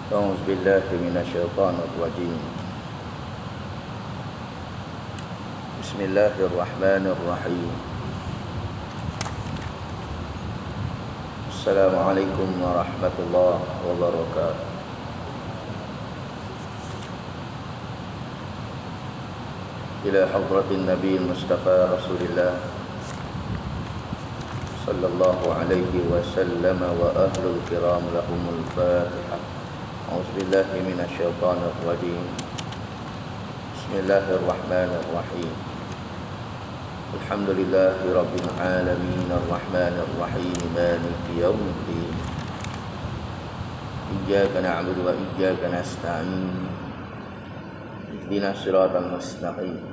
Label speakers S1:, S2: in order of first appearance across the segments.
S1: أعوذ بالله من الشيطان الرجيم. بسم الله الرحمن الرحيم. السلام عليكم ورحمة الله وبركاته. إلى حضرة النبي المصطفى رسول الله صلى الله عليه وسلم وأهل الكرام لهم الفاتحة. أعوذ بالله من الشيطان الرجيم. بسم الله الرحمن الرحيم. الحمد لله رب العالمين الرحمن الرحيم مالك يوم الدين. إياك نعبد وإياك نستعين. اهدنا الصراط المستقيم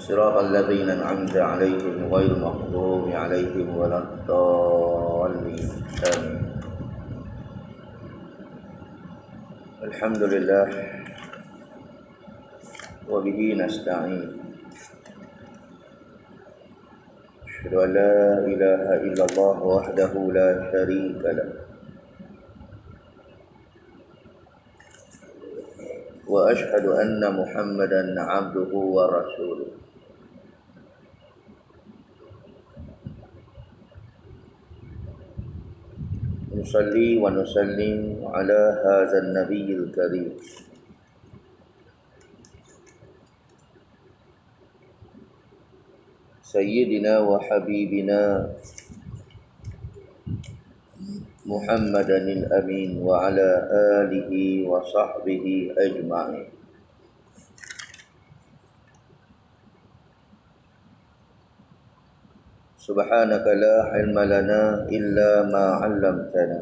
S1: صراط الذين أنعمت عليهم غير المغضوب عليهم ولا الضالين. آمين. الحمد لله وبه نستعين. أشهد أن لا إله إلا الله وحده لا شريك له، وأشهد أن محمدا عبده ورسوله. نصلي ونسلم على هذا النبي الكريم سيدنا وحبيبنا محمد الأمين وعلى آله وصحبه أجمعين. سبحانك لا علم لنا إلا ما علمتنا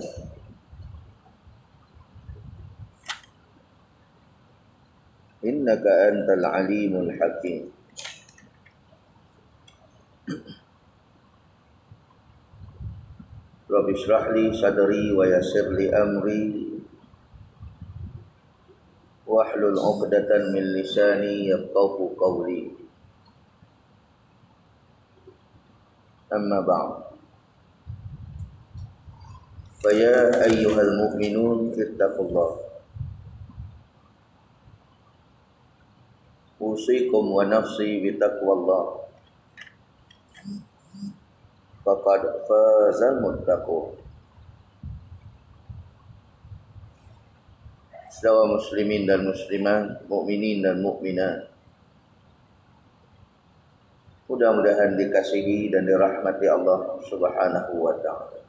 S1: إنك أنت العليم الحكيم. رب اشرح لي صدري ويسر لي أمري واحلل عقدة من لساني يفقهوا قولي. أما بعد، فيا أيها المؤمنون اتقوا الله. أوصيكم ونفسي بتقوى الله، faqad fazal muttaqun. Saudara muslimin dan muslimat, mukminin dan mukminat, mudah-mudahan dikasihi dan dirahmati Allah Subhanahu wa taala.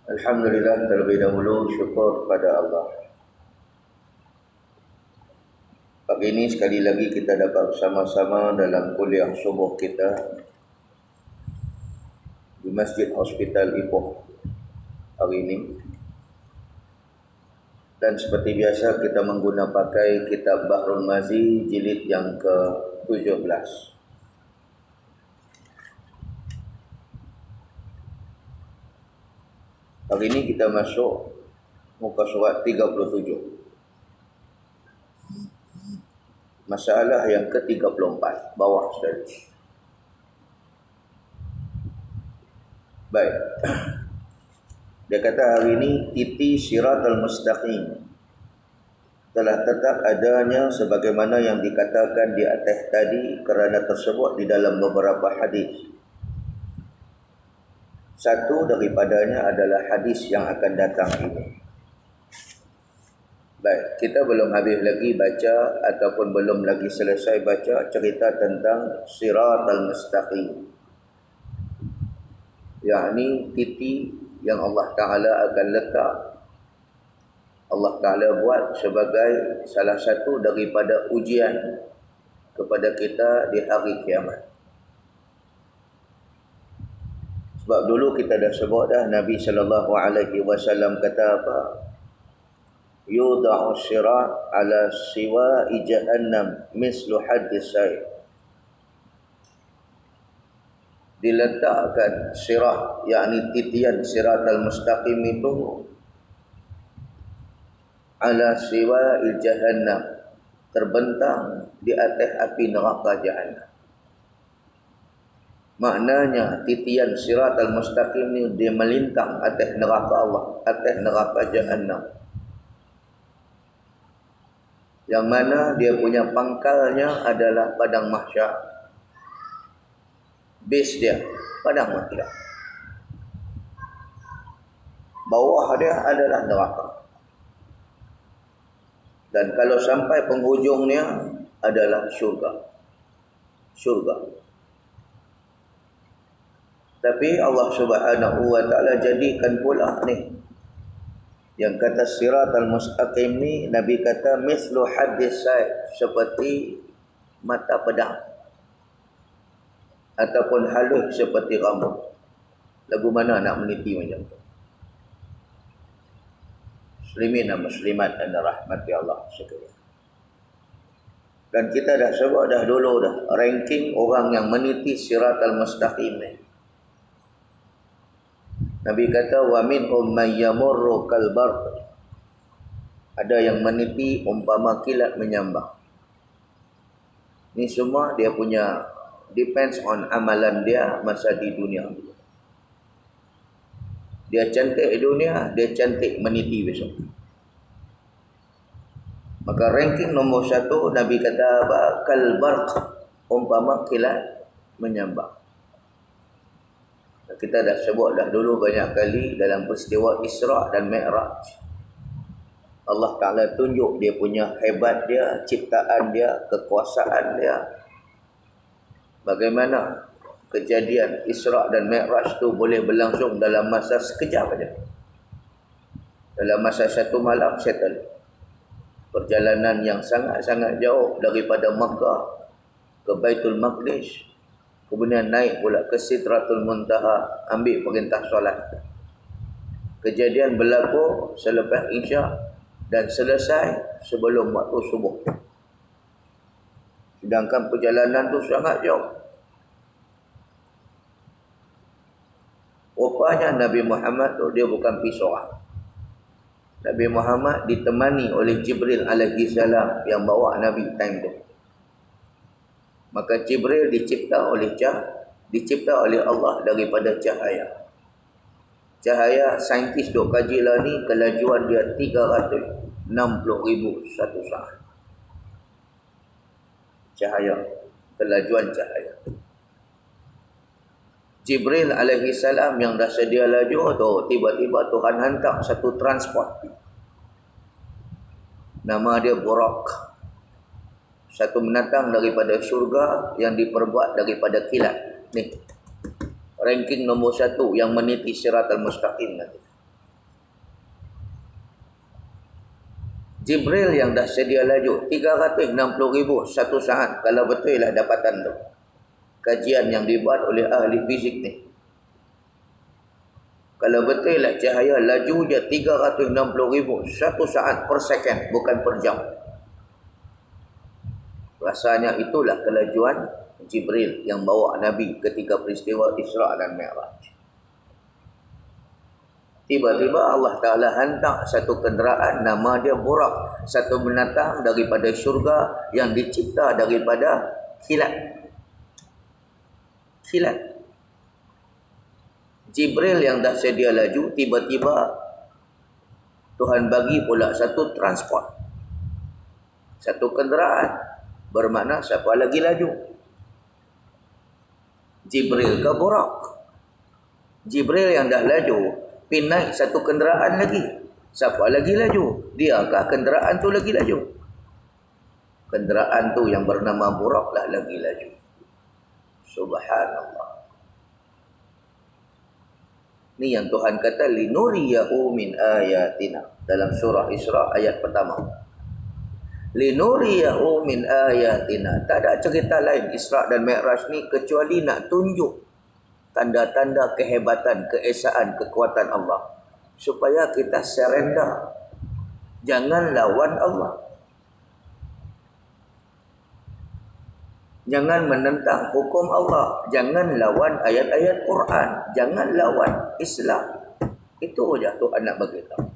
S1: Alhamdulillah, terlebih dahulu syukur pada Allah. Pagi ini sekali lagi kita dapat bersama-sama dalam kuliah subuh kita di Masjid Hospital Ipoh hari ini. Dan seperti biasa kita menggunakan pakai kitab Bahrul Mazi jilid yang ke-17. Hari ini kita masuk muka surat 37. Masalah yang ke-34, bawah sekali. Baik. Dia kata hari ini titi siratal mustaqim telah tetap adanya sebagaimana yang dikatakan di atas tadi, kerana tersebut di dalam beberapa hadis. Satu daripadanya adalah hadis yang akan datang ini. Baik, kita belum habis lagi baca ataupun belum lagi selesai baca cerita tentang siratal mustaqim, yakni titi yang Allah Ta'ala akan letak, Allah Ta'ala buat sebagai salah satu daripada ujian kepada kita di hari kiamat. Sebab dulu kita dah sebut dah, Nabi SAW kata apa? Yudha'u sirat ala siwa'i jahannam mislu haddis sayf. Diletakkan sirat, yakni titian siratal mustaqim itu ala siwa'i jahannam, terbentang di atas api neraka jahannam. Maknanya titian siratal mustaqim ni dia melintang atas neraka Allah, atas neraka Jahannam. Yang mana dia punya pangkalnya adalah padang mahsyar. Base dia padang mahsyar. Bawah dia adalah neraka. Dan kalau sampai penghujungnya adalah syurga. Syurga. Tapi Allah Subhanahu wa taala jadikan pula ni yang kata siratal mustaqim ni, Nabi kata mislu haddis saif, seperti mata pedang ataupun halus seperti rambut. Lagu mana nak meniti macam tu? Muslimin dan muslimat dan rahmati Allah sekalian. Dan kita dah sebut dah dulu dah ranking orang yang meniti siratal mustaqim ni. Nabi kata wa minhum may yamurru kal barq. Ada yang meniti umpama kilat menyambar. Ni semua dia punya depends on amalan dia masa di dunia. Dia cantik di dunia, dia cantik meniti besok. Maka ranking nombor 1 Nabi kata kal barq, umpama kilat menyambar. Kita dah sebut dah dulu banyak kali dalam peristiwa Isra' dan Mi'raj. Allah Ta'ala tunjuk dia punya hebat dia, ciptaan dia, kekuasaan dia. Bagaimana kejadian Isra' dan Mi'raj tu boleh berlangsung dalam masa sekejap saja. Dalam masa satu malam settle. Perjalanan yang sangat-sangat jauh daripada Makkah ke Baitul Maqdis. Kemudian naik pula ke Sidratul Muntaha, ambil perintah solat. Kejadian berlaku selepas Isya' dan selesai sebelum waktu subuh. Sedangkan perjalanan tu sangat jauh. Rupanya Nabi Muhammad tu dia bukan pergi seorang. Nabi Muhammad ditemani oleh Jibril alaihi salam yang bawa Nabi time tu. Maka Jibril dicipta oleh Allah daripada cahaya. Cahaya saintis duk kaji lah ni, kelajuan dia 360,000 satu saat. Cahaya, kelajuan cahaya. Jibril alaihi salam yang dah sedia laju tu, tiba-tiba Tuhan hantar satu transport. Nama dia Buraq. Satu menatang daripada syurga yang diperbuat daripada kilat. Ni ranking nombor 1 yang meniti siratal mustaqim nanti. Jibril yang dah sedia laju 360,000 satu saat, kalau betul lah dapatan tu. Kajian yang dibuat oleh ahli fizik ni. Kalau betul lah cahaya laju je 360,000 satu saat per second, bukan per jam. Rasanya itulah kelajuan Jibril yang bawa Nabi ketika peristiwa Isra' dan Mi'raj. Tiba-tiba Allah Ta'ala hantar satu kenderaan, nama dia Buraq, satu binatang daripada syurga yang dicipta daripada kilat. Kilat. Jibril yang dah sedia laju, tiba-tiba Tuhan bagi pula satu transport, satu kenderaan. Bermakna siapa lagi laju? Jibril ke Buraq? Jibril yang dah laju, pergi naik satu kenderaan lagi. Siapa lagi laju? Dia kah kenderaan tu lagi laju? Kenderaan tu yang bernama Buraq lah lagi laju. Subhanallah. Ni yang Tuhan kata linuriyahu min ayatina dalam surah Isra' ayat pertama. Linuriyahu min ayatina. Tak ada cerita lain Isra' dan Mi'raj ni kecuali nak tunjuk tanda-tanda kehebatan, keesaan, kekuatan Allah, supaya kita surrender. Jangan lawan Allah. Jangan menentang hukum Allah. Jangan lawan ayat-ayat Quran. Jangan lawan Islam. Itu saja Tuhan nak bagi tahu.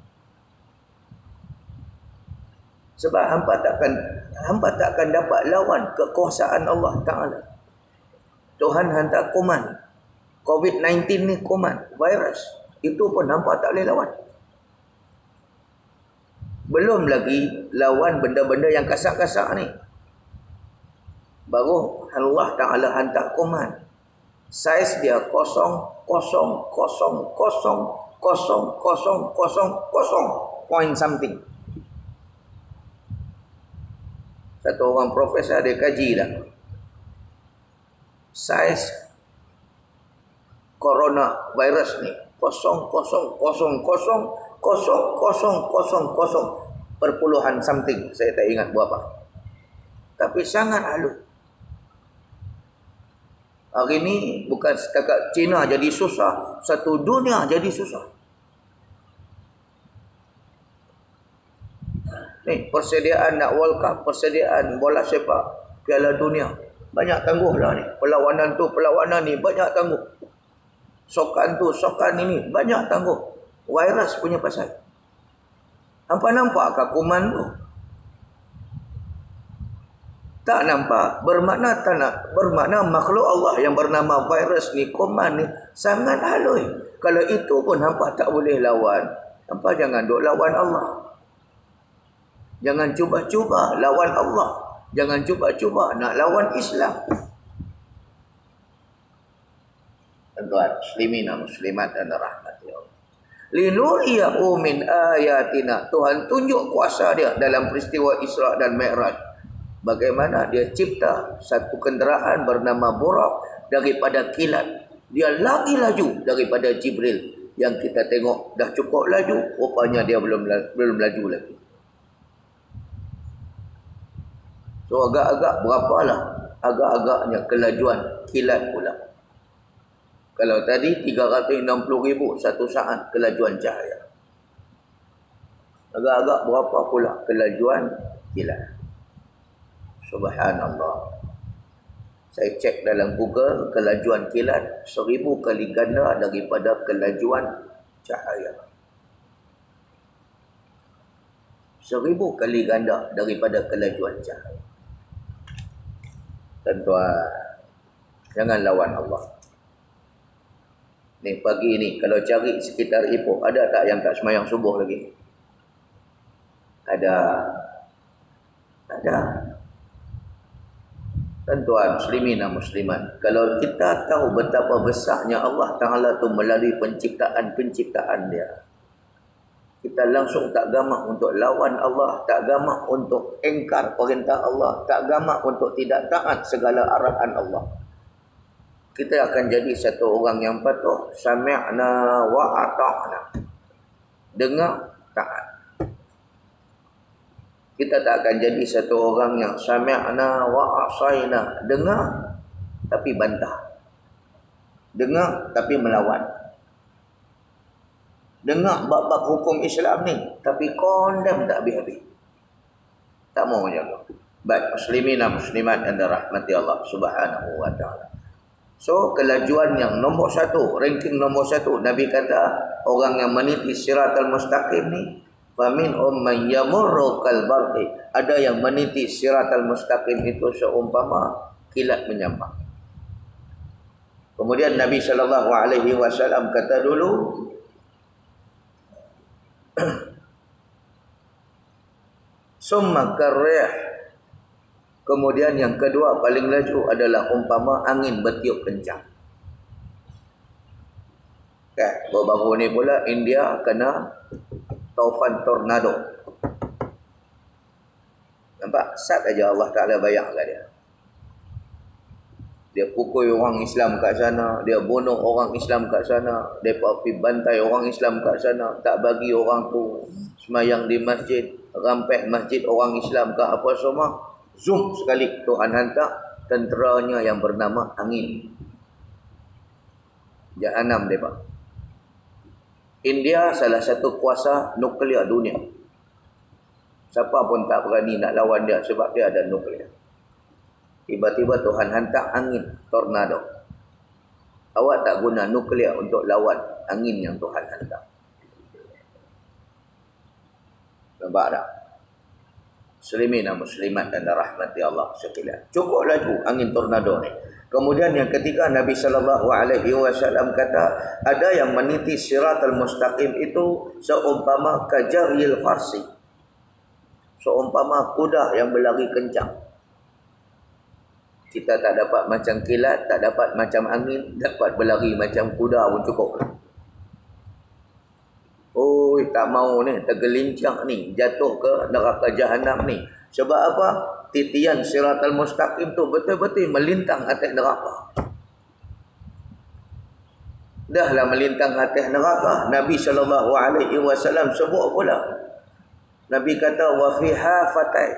S1: Sebab hamba takkan dapat lawan kekuasaan Allah Ta'ala. Tuhan hantar kuman. COVID-19 ni kuman, virus. Itu pun nampak tak boleh lawan. Belum lagi lawan benda-benda yang kasar-kasar ni. Baru Allah Ta'ala hantar kuman. Saiz dia 0,0000000 point something. Satu orang profesor dia kaji dah. Saiz corona virus ni 0,0000000 perpuluhan something. Saya tak ingat berapa. Tapi sangat halus. Hari ni bukan setakat China jadi susah, satu dunia jadi susah. Ni persediaan nak World Cup, persediaan bola sepak, Piala Dunia. Banyak tangguh lah ni. Perlawanan tu, perlawanan ni banyak tangguh. Sokan tu, sokan ini banyak tangguh. Virus punya pasal. Hampa nampak ke kuman tu? Tak nampak. Bermakna tak nak. Bermakna makhluk Allah yang bernama virus ni, kuman ni sangat halus. Kalau itu pun hampa tak boleh lawan. Hampa jangan duk lawan Allah. Jangan cuba-cuba lawan Allah. Jangan cuba-cuba nak lawan Islam. Tuan muslimin dan muslimat dan rahmati Allah. Linuriyahu min ayatina. Tuhan tunjuk kuasa dia dalam peristiwa Isra dan Mi'raj. Bagaimana dia cipta satu kenderaan bernama Buraq daripada kilat. Dia lagi laju daripada Jibril. Yang kita tengok dah cukup laju, rupanya dia belum laju lagi. So agak-agak berapalah? Agak-agaknya kelajuan kilat pula. Kalau tadi 360,000 satu saat kelajuan cahaya. Agak-agak berapa pula kelajuan kilat. Subhanallah. Saya cek dalam Google, kelajuan kilat 1000 kali ganda daripada kelajuan cahaya. 1000 kali ganda daripada kelajuan cahaya. Tuan-tuan, jangan lawan Allah. Ni pagi ni kalau cari sekitar Ipoh, ada tak yang tak semayang subuh lagi? Ada. Ada. Tuan-tuan muslimin dan muslimat, kalau kita tahu betapa besarnya Allah Ta'ala tu melalui penciptaan dia, kita langsung tak gamak untuk lawan Allah, tak gamak untuk engkar perintah Allah, tak gamak untuk tidak taat segala arahan Allah. Kita akan jadi satu orang yang patuh. Sami'na wa ata'na. Dengar, taat. Kita tak akan jadi satu orang yang sami'na wa asayna. Dengar, tapi bantah. Dengar, tapi melawan. Dengar bab-bab hukum Islam ni, tapi condemn tak habis-habis. Tak mau jaga. Baik, muslimin dan muslimat yang dirahmati Allah Subhanahu wa ta'ala. So, kelajuan yang nombor 1, ranking nombor 1, Nabi kata, orang yang meniti siratal mustaqim ni, faminhum man yamurru kal barqi. Ada yang meniti siratal mustaqim itu seumpama kilat menyambar. Kemudian Nabi SAW kata dulu, summa karrih. Kemudian yang kedua paling laju adalah umpama angin bertiup kencang. Baru-baru ni pula India kena taufan tornado. Nampak? Sat aja Allah Ta'ala bayang kat dia. Dia pukul orang Islam kat sana, dia bunuh orang Islam kat sana, dia pergi bantai orang Islam kat sana, tak bagi orang tu semayang di masjid, rampeh masjid orang Islam ke apa semua. Zoom sekali Tuhan hantar tenteranya yang bernama angin. Jahanam mereka. India salah satu kuasa nuklear dunia. Siapa pun tak berani nak lawan dia sebab dia ada nuklear. Tiba-tiba Tuhan hantar angin, tornado. Awak tak guna nuklear untuk lawan angin yang Tuhan hantar. Nampak tak? Muslimin dan muslimat dan rahmati Allah sekalian. Cukup laju angin tornado ni. Kemudian yang ketiga, Nabi sallallahu alaihi wasallam kata, ada yang meniti siratal mustaqim itu seumpama kajaril farsi, seumpama kuda yang berlari kencang. Kita tak dapat macam kilat, tak dapat macam angin, dapat berlari macam kuda pun cukup. Oh, tak mau ni, tergelincang ni, jatuh ke neraka jahanam ni. Sebab apa? Titian siratal mustaqim tu betul-betul melintang atas neraka. Dahlah melintang atas neraka, Nabi sallallahu alaihi wasallam sebut pula. Nabi kata wa fi hafatai,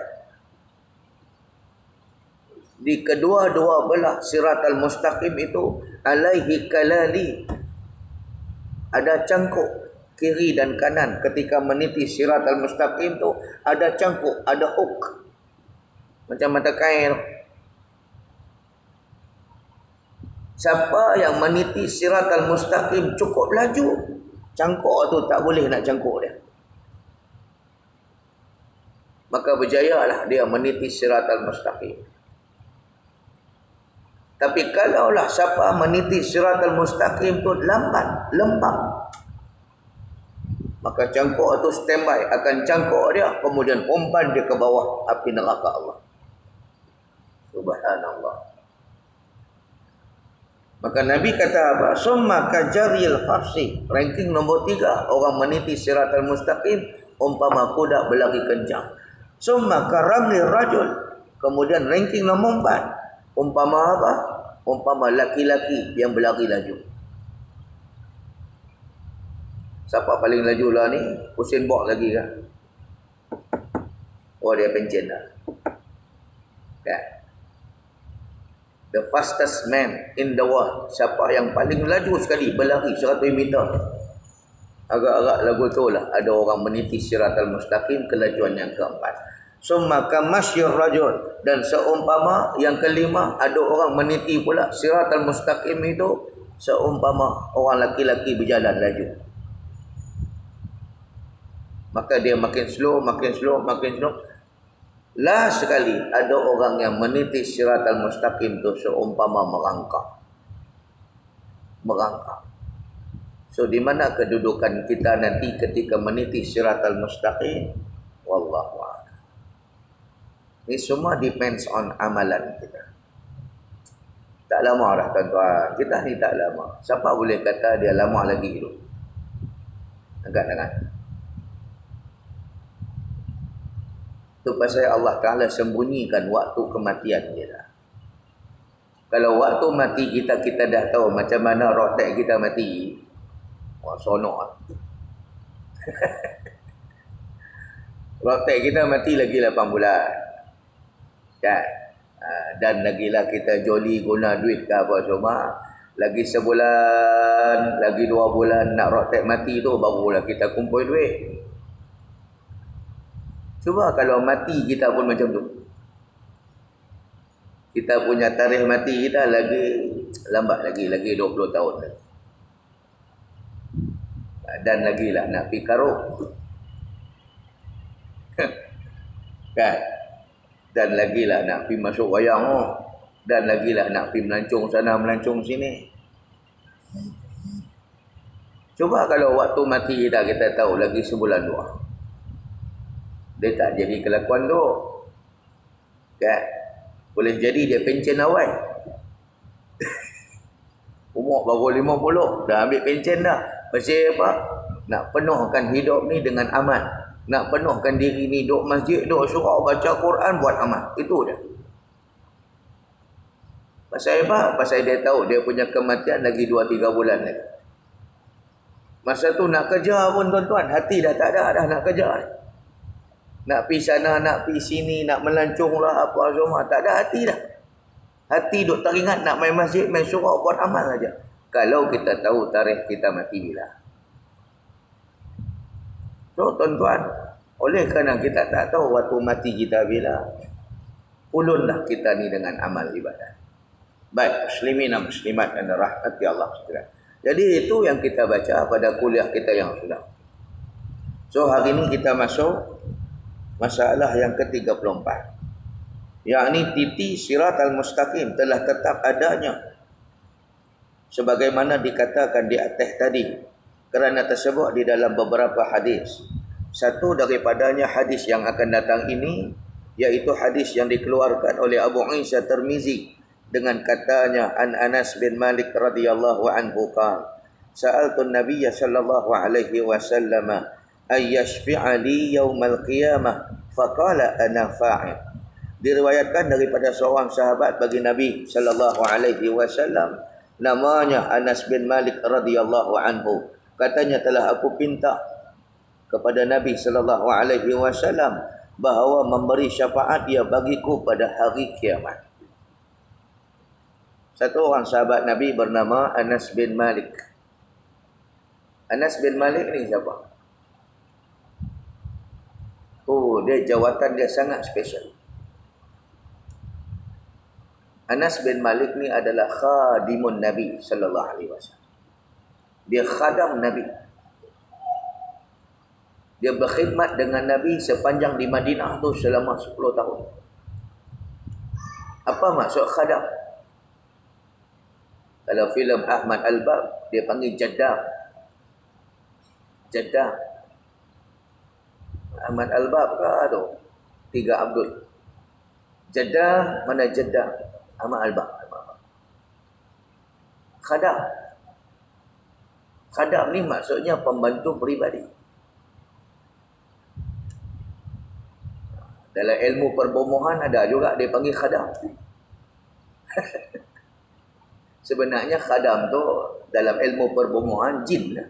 S1: di kedua-dua belah siratal mustaqim itu alaihi kalali, ada cangkuk kiri dan kanan. Ketika meniti siratal mustaqim tu ada cangkuk, ada hook macam mata kail. Siapa yang meniti siratal mustaqim cukup laju, cangkuk tu tak boleh nak cangkuk dia, maka berjayalah dia meniti siratal mustaqim. Tapi kalaulah siapa meniti siratal mustaqim tu lambat, lembab, maka cangkuk tu standby akan cangkuk dia, kemudian umpan dia ke bawah api neraka Allah. Subhanallah. Maka Nabi kata apa? Summa kajaril farsi, ranking nombor 3, orang meniti siratal mustaqim umpama kuda berlari kencang. Summa karamli rajul, kemudian ranking nombor 4, umpama apa? Umpama laki-laki yang berlari laju. Siapa paling laju lah ni? Usain Bolt lagi kan? Oh, dia pencen dah. Kan? The fastest man in the world. Siapa yang paling laju sekali berlari 100 meter? Agak-agak lagu tu lah. Ada orang meniti siratal mustaqim, kelajuan yang keempat. Summa kamasyir rajul, dan seumpama yang kelima, ada orang meniti pula siratal mustaqim itu seumpama orang laki-laki berjalan laju. Maka dia makin slow, makin slow, makin slow. Last sekali ada orang yang meniti siratal mustaqim tu seumpama merangkak. Merangkak. So di mana kedudukan kita nanti ketika meniti siratal mustaqim? Wallahu a'lam. Ini semua depends on amalan kita. Tak lama dah tuan-tuan. Kita ni tak lama. Siapa boleh kata dia lama lagi hidup? Angkat tangan. Itu pasal Allah Ta'ala sembunyikan waktu kematian kita. Kalau waktu mati kita, kita dah tahu macam mana rotek kita mati. Wah, sonok. Rotek kita mati lagi 8 bulan. Kan? Dan lagilah kita joli guna duit ke apa semua. Lagi sebulan, lagi 2 bulan nak rotek mati tu, barulah kita kumpul duit. Cuba kalau mati kita pun macam tu. Kita punya tarikh mati kita lagi lambat lagi 20 tahun lagi. Dan lagilah nak pergi karuk. Kan? Dan lagilah nak pergi masuk wayang. Dan lagilah nak pergi melancong sana, melancong sini. Coba kalau waktu mati kita tahu lagi sebulan 2. Dia tak jadi kelakuan tu. Kan? Boleh jadi dia pencen awal. Umur baru 50, dah ambil pencen dah. Pasal apa? Nak penuhkan hidup ni dengan amal. Nak penuhkan diri ni duduk masjid, duduk surau, baca Quran, buat amal. Itu dia. Pasal apa? Pasal dia tahu dia punya kematian lagi 2-3 bulan lagi. Masa tu nak kerja pun tuan-tuan, hati dah tak ada dah nak kerja. Nak pergi sana, nak pergi sini, nak melancong lah apa semua. Tak ada hati dah. Hati duk teringat nak main masjid, main surau, buat amal saja. Kalau kita tahu tarikh kita mati bila. So tuan-tuan, oleh kerana kita tak tahu waktu mati kita bila, ulunlah kita ni dengan amal ibadah. Baik, muslimin dan muslimat dan rahmati Allah sekalian. Jadi itu yang kita baca pada kuliah kita yang sudah. So hari ini kita masuk masalah yang ke-34. yakni titi siratal mustaqim telah tetap adanya sebagaimana dikatakan di atas tadi, kerana tersebut di dalam beberapa hadis. Satu daripadanya hadis yang akan datang ini, iaitu hadis yang dikeluarkan oleh Abu Isa Tirmizi dengan katanya an Anas bin Malik radhiyallahu anhu qala sa'altu an-nabiy sallallahu alaihi wasallam ay yashfi'a li yaumal qiyamah faqala ana fa'il. Diriwayatkan daripada seorang sahabat bagi Nabi sallallahu alaihi wasallam, namanya Anas bin Malik radhiyallahu anhu. Katanya telah aku pinta kepada Nabi sallallahu alaihi wasallam bahawa memberi syafaat dia bagiku pada hari kiamat. Satu orang sahabat Nabi bernama Anas bin Malik. Anas bin Malik ni siapa? Oh, dia jawatan dia sangat special. Anas bin Malik ni adalah khadimun Nabi sallallahu alaihi wasallam. Dia khadam Nabi. Dia berkhidmat dengan Nabi sepanjang di Madinah tu selama 10 tahun. Apa maksud khadam? Kalau filem Ahmad Al-Bab, dia panggil Jaddam. Jaddam. Ahmad Al-Bab ke tu? 3 Abdul. Jaddam, mana Jaddam? Ahmad Al-Bab. Khadam. Khadam ni maksudnya pembantu peribadi. Dalam ilmu perbomohan ada juga dia panggil khadam. Sebenarnya khadam tu dalam ilmu perbomohan jin lah.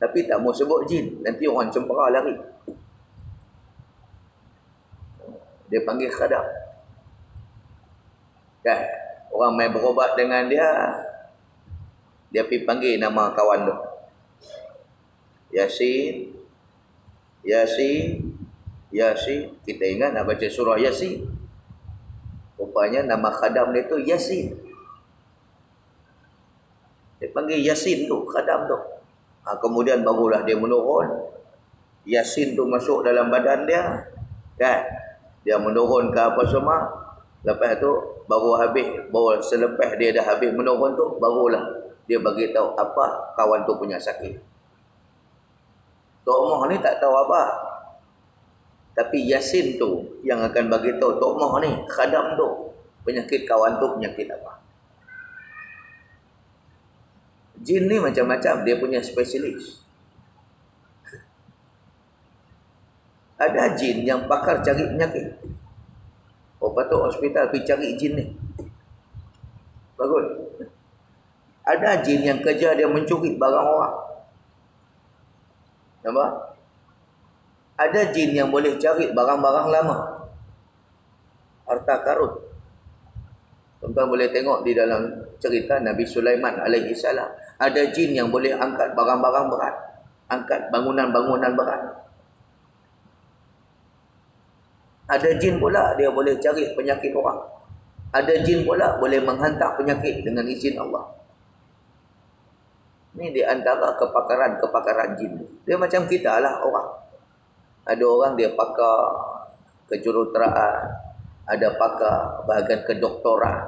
S1: Tapi tak mau sebut jin, nanti orang cempera lari. Dia panggil khadam. Kan? Orang main berobat dengan dia, dia pergi panggil nama kawan tu. Yasin, Yasin, Yasin. Kita ingat nak baca surah Yasin. Rupanya nama khadam dia tu Yasin. Dia panggil Yasin tu, khadam tu. Kemudian barulah dia menurun. Yasin tu masuk dalam badan dia. Kan? Dia menurun ke apa semua. Lepas tu baru habis, baru selepas dia dah habis menurun tu, barulah dia bagi tahu apa kawan tu punya sakit. Tok Moh ni tak tahu apa. Tapi Yasin tu yang akan bagi tahu Tok Moh ni, khadam tu, penyakit kawan tu penyakit apa. Jin ni macam-macam, dia punya spesialis. Ada jin yang pakar cari penyakit. Oh, patut hospital pergi cari jin ni. Bagus. Ada jin yang kerja dia mencuri barang orang. Nampak? Ada jin yang boleh cari barang-barang lama. Harta karun. Tuan-tuan boleh tengok di dalam cerita Nabi Sulaiman alaihi salam. Ada jin yang boleh angkat barang-barang berat. Angkat bangunan-bangunan berat. Ada jin pula dia boleh cari penyakit orang. Ada jin pula boleh menghantar penyakit dengan izin Allah. Ini di antara kepakaran-kepakaran jin. Dia macam kita lah orang. Ada orang dia pakar kejuruteraan, ada pakar bahagian kedoktoran,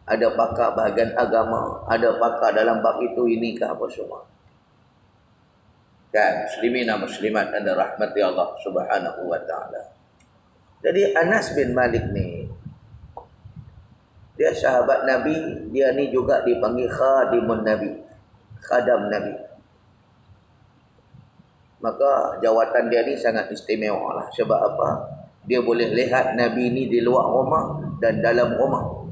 S1: ada pakar bahagian agama, ada pakar dalam bab itu ini ke apa semua. Kan, muslimin dan muslimat anda rahmati Allah Subhanahu wa taala. Jadi Anas bin Malik ni, dia sahabat Nabi, dia ni juga dipanggil khadimun Nabi, khadam Nabi. Maka jawatan dia ni sangat istimewa lah. Sebab apa? Dia boleh lihat Nabi ni di luar rumah dan dalam rumah.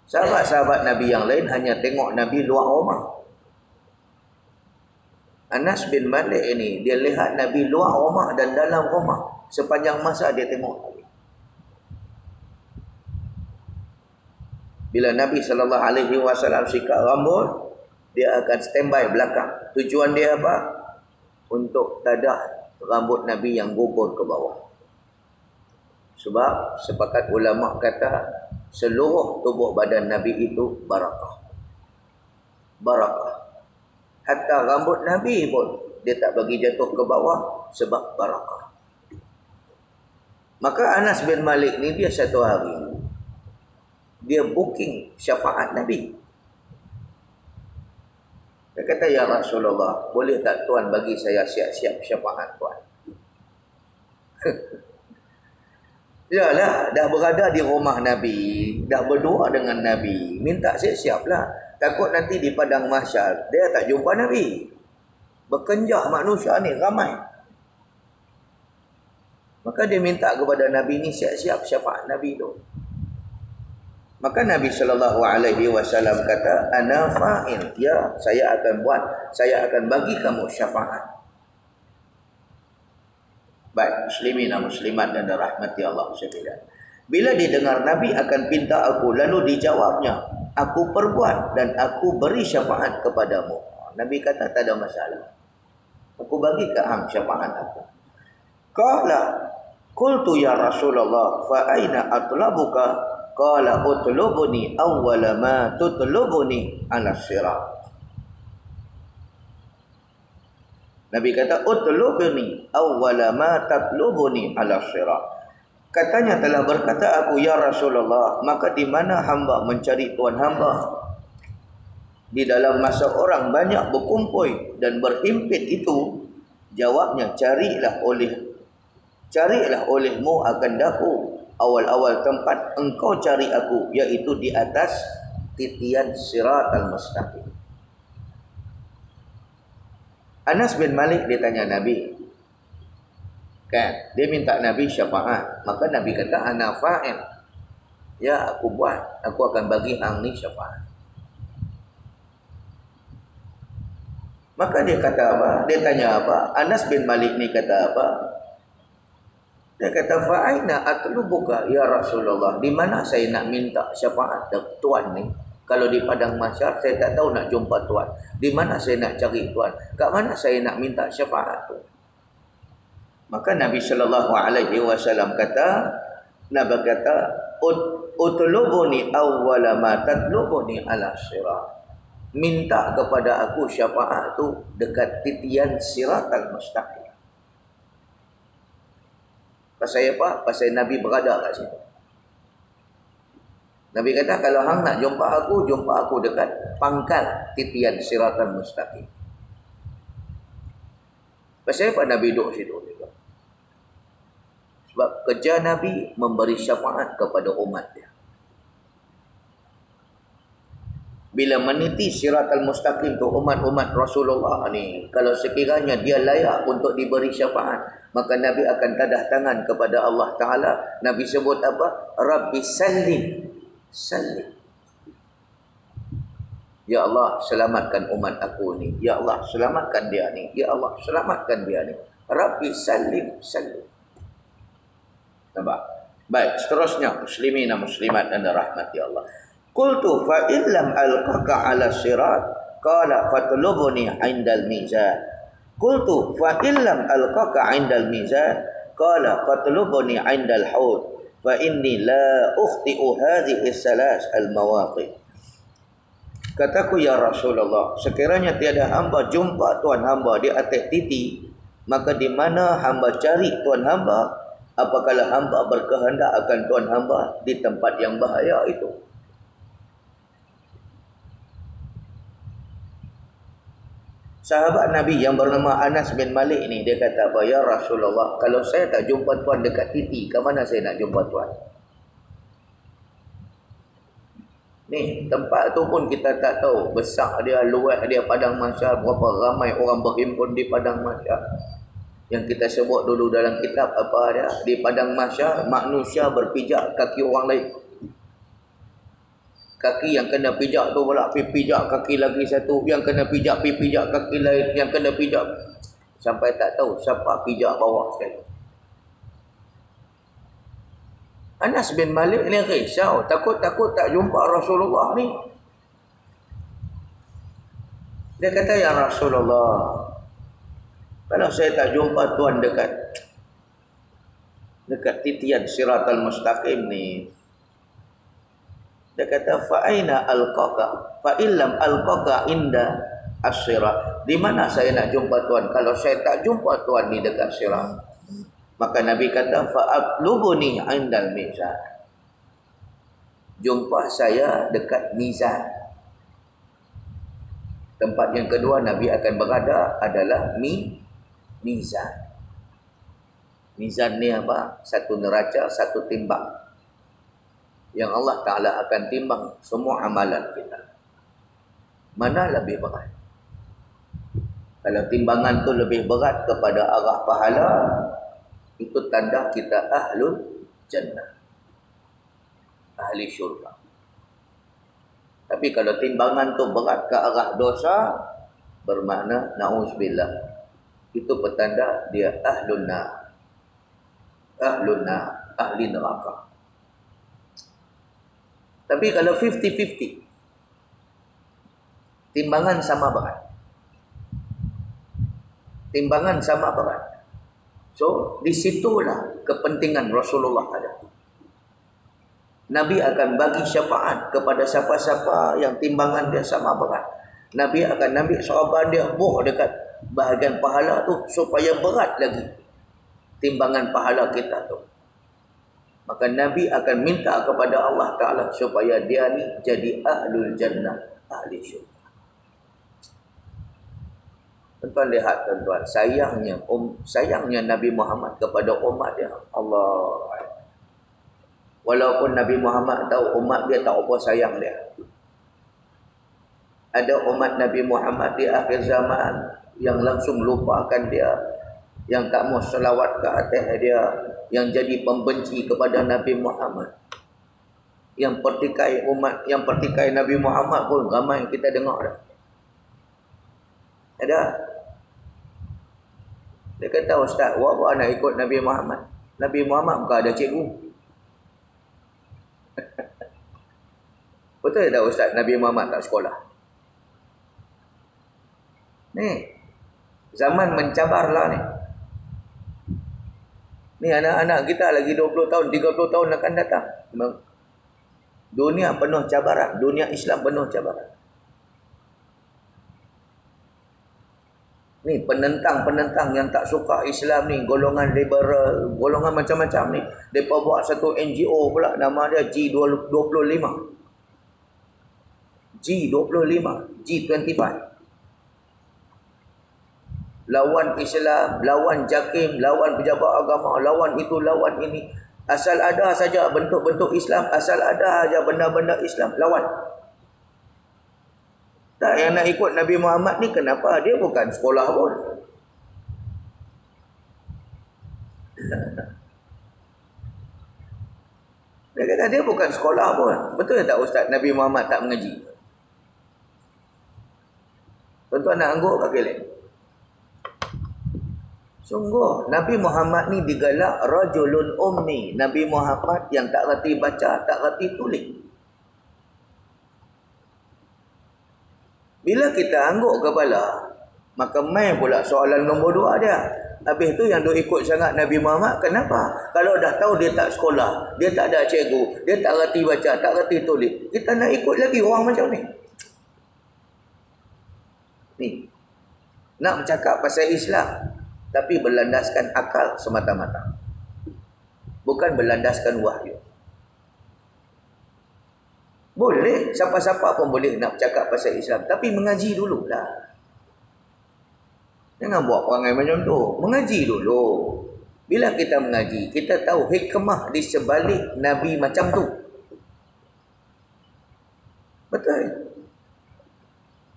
S1: Sahabat-sahabat Nabi yang lain hanya tengok Nabi luar rumah. Anas bin Malik ini, dia lihat Nabi luar rumah dan dalam rumah. Sepanjang masa dia tengok Nabi. Bila Nabi SAW sikat rambut, dia akan standby belakang. Tujuan dia apa? Untuk dadah rambut Nabi yang gugur ke bawah. Sebab sepakat ulama kata seluruh tubuh badan Nabi itu barakah. Barakah. Hatta rambut Nabi pun dia tak bagi jatuh ke bawah sebab barakah. Maka Anas bin Malik ni dia satu hari dia booking syafaat Nabi. Dia kata, ya Rasulullah, boleh tak Tuan bagi saya siap-siap syafaat Tuan? Yalah, dah berada di rumah Nabi, dah berdua dengan Nabi, minta siap-siap lah. Takut nanti di padang mahsyar dia tak jumpa Nabi. Berkenjah manusia ni ramai. Maka dia minta kepada Nabi ni siap-siap syafaat Nabi tu. Maka Nabi SAW kata, ana fa'il, ya, saya akan buat, saya akan bagi kamu syafaat. Baik, muslimin dan muslimat dan rahmati Allah sekalian. Bila didengar Nabi akan pinta aku, lalu dijawabnya, aku perbuat dan aku beri syafaat kepadamu. Nabi kata, tak ada masalah. Aku bagi ke hang syafaat aku. Qala qultu ya Rasulullah fa aina atlabuka? Qala utlubuni awwala ma tutlubuni ala sirat. Nabi kata, utlubuni awwala ma tatlubuni ala sirat. Katanya telah berkata aku, ya Rasulullah, maka di mana hamba mencari Tuhan hamba? Di dalam masa orang banyak berkumpul dan berhimpit itu, jawabnya, carilah olehmu akan daku awal-awal tempat engkau cari aku, yaitu di atas titian siratal mustaqim. Anas bin Malik dia tanya Nabi, kan, dia minta Nabi syafaat. Maka Nabi kata, ana fa'il, ya, aku buat, aku akan bagi hang ni syafaat. Maka dia kata apa? Dia tanya apa? Anas bin Malik ni kata apa? Dia kata, fa'aina atlubuka ya Rasulullah, di mana saya nak minta syafaat Tuan ni? Kalau di padang mahsyar saya tak tahu nak jumpa Tuan. Di mana saya nak cari Tuan? Kat mana saya nak minta syafaat tu? Maka Nabi SAW kata, Nabi kata, utlubuni awwala ma tatlubuni ala sirat. Minta kepada aku syafaat tu dekat titian siratal mustaqim. Pasal apa? Pasal Nabi berada kat situ. Nabi kata, kalau hang nak jumpa aku dekat pangkal titian siratal mustaqim. Pasal apa Nabi duduk situ juga? Sebab kerja Nabi memberi syafaat kepada umat dia. Bila meniti siratal mustaqim tu umat-umat Rasulullah ni, kalau sekiranya dia layak untuk diberi syafaat, maka Nabi akan tadah tangan kepada Allah Ta'ala. Nabi sebut apa? Rabbi sallim, sallim. Ya Allah, selamatkan umat aku ni. Ya Allah, selamatkan dia ni. Ya Allah, selamatkan dia ni. Rabbi sallim, sallim. Nampak? Baik, seterusnya muslimin dan muslimat dan rahmati Allah. Qultu fa illam alqaka ala sirat qala fatlubuni indal mizan. Qultu fa illam alqaka indal mizan qala fatlubuni indal haud fa inni la ukhti'u hadhihi salas al mawaqif. Kataku, ya Rasulullah, sekiranya tiada hamba jumpa Tuhan hamba di atas titi, maka di mana hamba cari Tuhan hamba apabila hamba berkehendak akan Tuhan hamba di tempat yang bahaya itu. Sahabat Nabi yang bernama Anas bin Malik ni, dia kata apa? Ya Rasulullah, kalau saya tak jumpa Tuan dekat titi, ke mana saya nak jumpa Tuan? Ni, tempat tu pun kita tak tahu. Besar dia, luas dia, padang mahsyar, berapa ramai orang berhimpun di padang mahsyar. Yang kita sebut dulu dalam kitab apa dia? Di padang mahsyar, manusia berpijak kaki orang lain. Kaki yang kena pijak tu pula pijak kaki lagi satu, yang kena pijak kaki lain, yang kena pijak, sampai tak tahu siapa pijak bawah sekali. Anas bin Malik ni risau, takut tak jumpa Rasulullah ni. Dia kata, ya Rasulullah, kalau saya tak jumpa Tuan dekat titian siratal mustaqim ni, dia kata, fa'aina alqaka fa illam alqaka inda as-sirat. Di mana saya nak jumpa Tuan kalau saya tak jumpa Tuan ni dekat sirat? Maka Nabi kata, fa'atlubuni 'indal mizan. Jumpa saya dekat mizan. Tempat yang kedua Nabi akan berada adalah mizan. Mizan ni apa? Satu neraca, satu timbang. Yang Allah Ta'ala akan timbang semua amalan kita. Mana lebih berat? Kalau timbangan tu lebih berat kepada arah pahala, itu tanda kita ahlul jannah, ahli syurga. Tapi kalau timbangan tu berat ke arah dosa, bermakna na'udzubillah, itu petanda dia ahlun nar, ahli neraka. Tapi kalau 50-50, timbangan sama berat. Timbangan sama berat. So, disitulah kepentingan Rasulullah ada. Nabi akan bagi syafaat kepada siapa-siapa yang timbangan dia sama berat. Nabi akan ambil sahabat dia buh dekat bahagian pahala tu supaya berat lagi timbangan pahala kita tu. Maka Nabi akan minta kepada Allah Ta'ala supaya dia ni jadi ahlul jannah, ahli syurga. Tuan-tuan lihat tuan-tuan, sayangnya Nabi Muhammad kepada umat dia. Allah. Walaupun Nabi Muhammad tahu umat dia tak apa sayang dia. Ada umat Nabi Muhammad di akhir zaman yang langsung lupakan dia, yang tak mau selawat ke atas dia, yang jadi pembenci kepada Nabi Muhammad. Yang pertikai umat, yang pertikai Nabi Muhammad pun ramai kita dengar dah. Ada. Dia kata, Ustaz, apa nak ikut Nabi Muhammad? Nabi Muhammad bukan ada cikgu. Betul tak Ustaz, Nabi Muhammad tak sekolah? Ni, zaman mencabarlah ni. Ni anak-anak kita lagi 20 tahun, 30 tahun akan datang. Dunia penuh cabaran, dunia Islam penuh cabaran. Ni penentang-penentang yang tak suka Islam ni, golongan liberal, golongan macam-macam ni. Mereka buat satu NGO pula, nama dia G25. G25, G25. Lawan Islam, lawan JAKIM, lawan pejabat agama, lawan itu, lawan ini. Asal ada saja bentuk-bentuk Islam, asal ada saja benda-benda Islam, lawan. Tak, yang nak ikut Nabi Muhammad ni kenapa? Dia bukan sekolah pun. Dia kata dia bukan sekolah pun. Betul tak Ustaz, Nabi Muhammad tak mengaji? Tuan-tuan nak angguk ke kelek? Sungguh, Nabi Muhammad ni digalak rajulun ummi. Nabi Muhammad yang tak reti baca, tak reti tulis. Bila kita angguk kepala, maka main pula soalan nombor 2 dia. Habis tu yang duk ikut sangat Nabi Muhammad, kenapa? Kalau dah tahu dia tak sekolah, dia tak ada cikgu, dia tak reti baca, tak reti tulis, kita nak ikut lagi orang macam ni? Ni, nak bercakap pasal Islam, tapi berlandaskan akal semata-mata. Bukan berlandaskan wahyu. Boleh, siapa-siapa pun boleh nak bercakap pasal Islam, tapi mengaji dululah. Jangan buat perangai macam tu. Mengaji dulu. Bila kita mengaji, kita tahu hikmah di sebalik Nabi macam tu. Betul.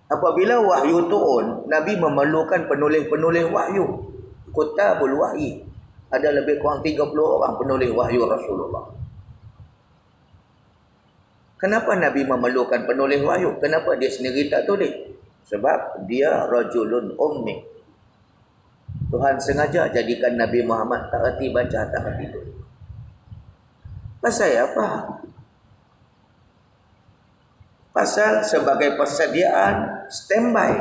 S1: Apabila wahyu turun, Nabi memerlukan penulis-penulis wahyu. Kutabul wahyi. Ada lebih kurang 30 orang penulis wahyu Rasulullah. Kenapa Nabi memerlukan penulis wahyu? Kenapa dia sendiri tak tulis? Sebab dia rajulun ummi. Tuhan sengaja jadikan Nabi Muhammad tak reti baca, tak reti tulis. Pasal apa? Pasal sebagai persediaan standby.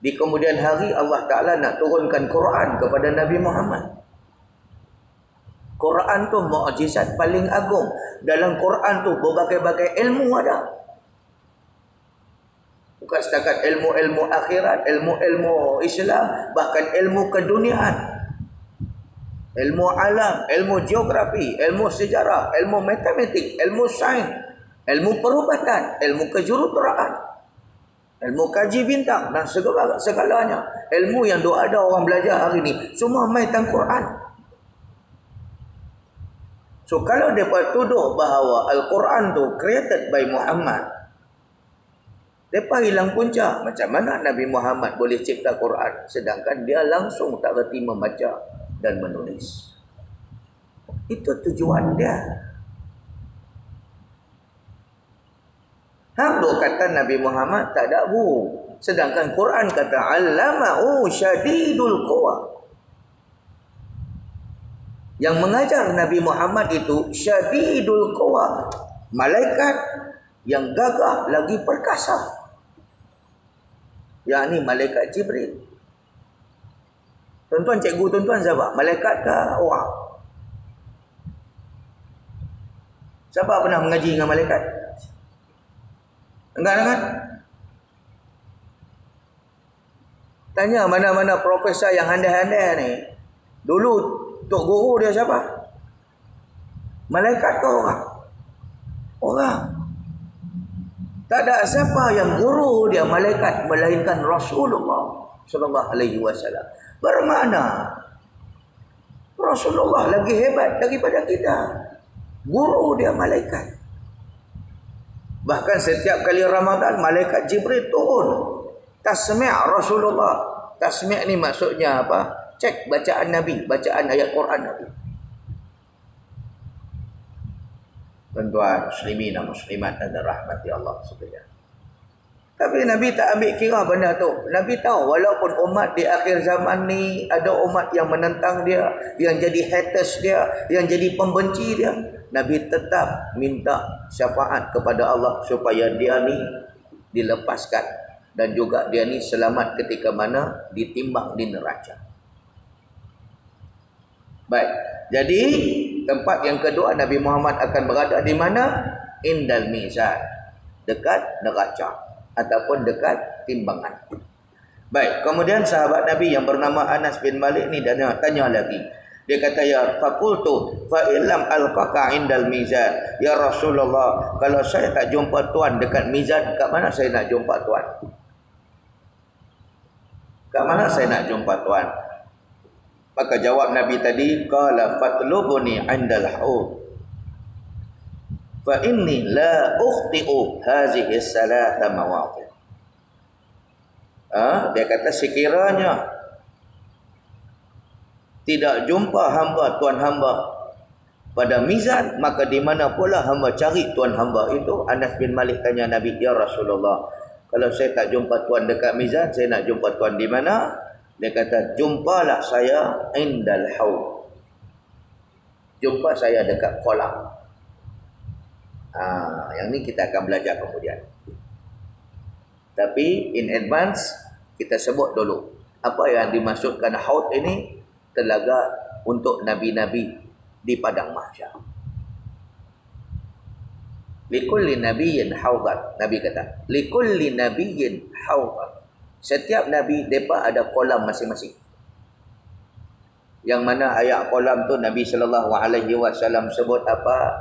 S1: Di kemudian hari Allah Ta'ala nak turunkan Quran kepada Nabi Muhammad. Quran tu mukjizat paling agung. Dalam Quran tu berbagai-bagai ilmu ada. Bukan setakat ilmu-ilmu akhirat, ilmu-ilmu Islam, bahkan ilmu keduniaan. ilmu alam, ilmu geografi, ilmu sejarah, ilmu matematik, ilmu sains, ilmu perubatan, ilmu kejuruteraan, ilmu kaji bintang dan segalanya. Ilmu yang ada orang belajar hari ni semua main tentang Quran. So kalau mereka tuduh bahawa Al-Quran tu created by Muhammad, mereka hilang punca. Macam mana Nabi Muhammad boleh cipta Quran sedangkan dia langsung tak reti membaca dan menulis. Itu tujuan dia. Hang duk kata Nabi Muhammad tak ada guru, sedangkan Quran kata allamahu syadidul quwa. Yang mengajar Nabi Muhammad itu syadidul quwa, malaikat yang gagah lagi perkasa, yakni malaikat Jibril. Tuan-tuan, cikgu tuan-tuan siapa? Malaikat ke orang? Siapa pernah mengaji dengan malaikat? Enggak kan? Tanya mana-mana profesor yang handai-handai ni. Dulu tok guru dia siapa? Malaikat ke orang? Orang. Tak ada siapa yang guru dia malaikat melainkan Rasulullah sallallahu alaihi wasallam. Bermakna Rasulullah lagi hebat daripada kita. Guru dia malaikat. Bahkan setiap kali Ramadan malaikat Jibril turun tasmi' Rasulullah. Tasmi' ni maksudnya apa? Cek bacaan Nabi, bacaan ayat Quran Nabi. Tuan-tuan, muslimin dan muslimat dan rahmati Allah sekalian. Tapi Nabi tak ambil kira benda tu. Nabi tahu walaupun umat di akhir zaman ni ada umat yang menentang dia, yang jadi haters dia, yang jadi pembenci dia, Nabi tetap minta syafaat kepada Allah supaya dia ni dilepaskan dan juga dia ni selamat ketika mana ditimbang di neraca. Baik. Jadi tempat yang kedua Nabi Muhammad akan berada di mana? Indal mizan, dekat neraca ataupun dekat timbangan. Baik, kemudian sahabat Nabi yang bernama Anas bin Malik ni tanya lagi. Dia kata, ya faqultu fa illam alqaka indal mizan. Ya Rasulullah, kalau saya tak jumpa tuan dekat mizan, kat mana saya nak jumpa tuan? Kat mana saya nak jumpa tuan? Maka jawab Nabi tadi, qala fatlubuni indal haud. Fa inni la ukhti'u hazihi salata mawaqif. Dia kata sekiranya tidak jumpa hamba tuan hamba pada mizan, maka di mana pula hamba cari tuan hamba itu? Anas bin Malik tanya Nabi, ya Rasulullah, kalau saya tak jumpa tuan dekat mizan, saya nak jumpa tuan di mana? Dia kata, jumpalah saya indal haud. Jumpa saya dekat kolam. Yang ni kita akan belajar kemudian. Tapi in advance kita sebut dulu apa yang dimaksudkan haud ini, telaga untuk nabi-nabi di padang mahsyar. Likulli nabiyyin haudan. Nabi kata, likulli nabiyyin haudan. Setiap nabi depa ada kolam masing-masing. Yang mana ayat kolam tu Nabi sallallahu alaihi wasallam sebut apa?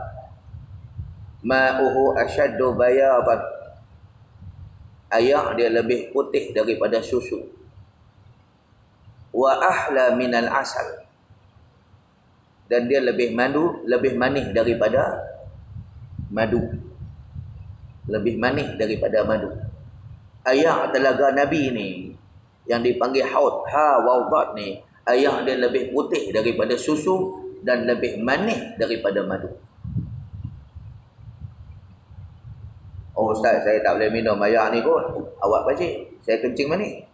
S1: Ma'uhu asyaddu bayadan. Air dia lebih putih daripada susu. Wa ahla minal asal. Dan dia lebih manis daripada madu. Lebih manis daripada madu. Air telaga Nabi ni yang dipanggil haud, wawdat ni, air dia lebih putih daripada susu dan lebih manis daripada madu. Oh Ustaz, saya tak boleh minum air ni kot. Awak pacik, saya kencing manis.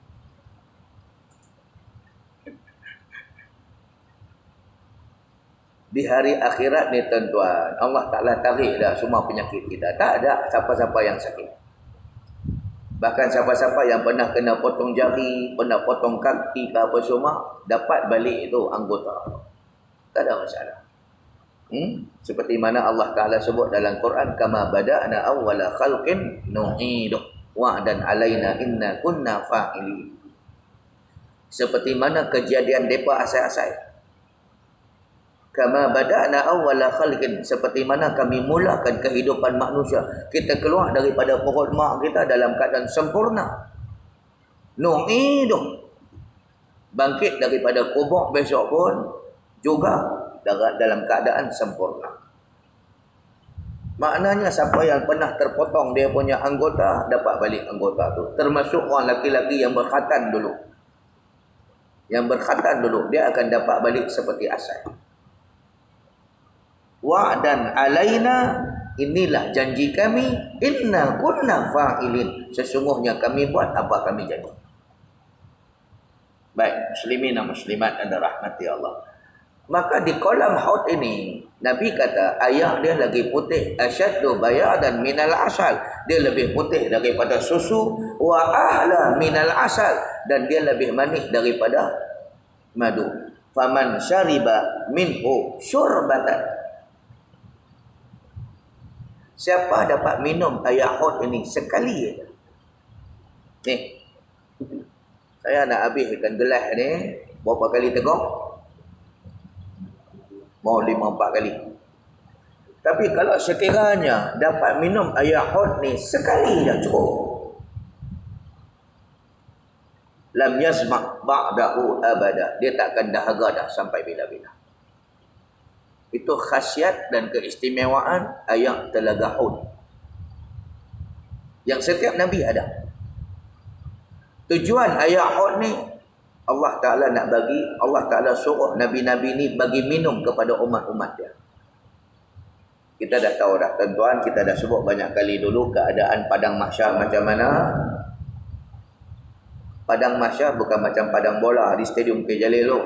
S1: Di hari akhirat ni tuan-tuan, Allah Ta'ala tarik dah semua penyakit kita. Tak ada siapa-siapa yang sakit. Bahkan siapa-siapa yang pernah kena potong jari, pernah potong kaki ke apa semua, dapat balik itu anggota. Tak ada masalah. Seperti mana Allah Ta'ala sebut dalam Quran, kama bada'na awwala khalqin nu'idu wa'dan alaina inna kunna fa'ili. Seperti mana kejadian depa asal-asal, Kama bada'na awwala khalqin, seperti mana kami mulakan kehidupan manusia. Kita keluar daripada perut mak kita dalam keadaan sempurna. Nu'iduh, bangkit daripada kubur besok pun juga dalam keadaan sempurna. Maknanya siapa yang pernah terpotong dia punya anggota, dapat balik anggota tu. Termasuk orang laki-laki yang berkhatan dulu. Yang berkhatan dulu, dia akan dapat balik seperti asal. Wa'dan alaina, inilah janji kami, inna kunna fa'ilin, sesungguhnya kami buat apa kami jadi. Baik, muslimin dan muslimat anda rahmati Allah. Maka di kolam Haud ini, Nabi kata air dia lagi putih, asyaddu bayadan minal asal, dia lebih putih daripada susu, wa ahla minal asal, dan dia lebih manis daripada madu. Faman syariba minhu syurbatan, siapa dapat minum air Haud ini sekali saja. Ni, saya nak habiskan gelas ni berapa kali tegak? Mau 5-4 kali. Tapi kalau sekiranya dapat minum air Haud ni sekali dah cukup. Lam yazma' ba'dahu abada, dia takkan dahaga dah sampai bila-bila. Itu khasiat dan keistimewaan air Telaga Haud yang setiap Nabi ada. Tujuan air Haud ni, Allah Ta'ala nak bagi, Allah Ta'ala suruh Nabi-Nabi ni bagi minum kepada umat-umat dia. Kita dah tahu dah tuan-tuan, kita dah sebut banyak kali dulu keadaan Padang Mahsyar macam mana. Padang Mahsyar bukan macam padang bola di Stadium K. Jalil tu.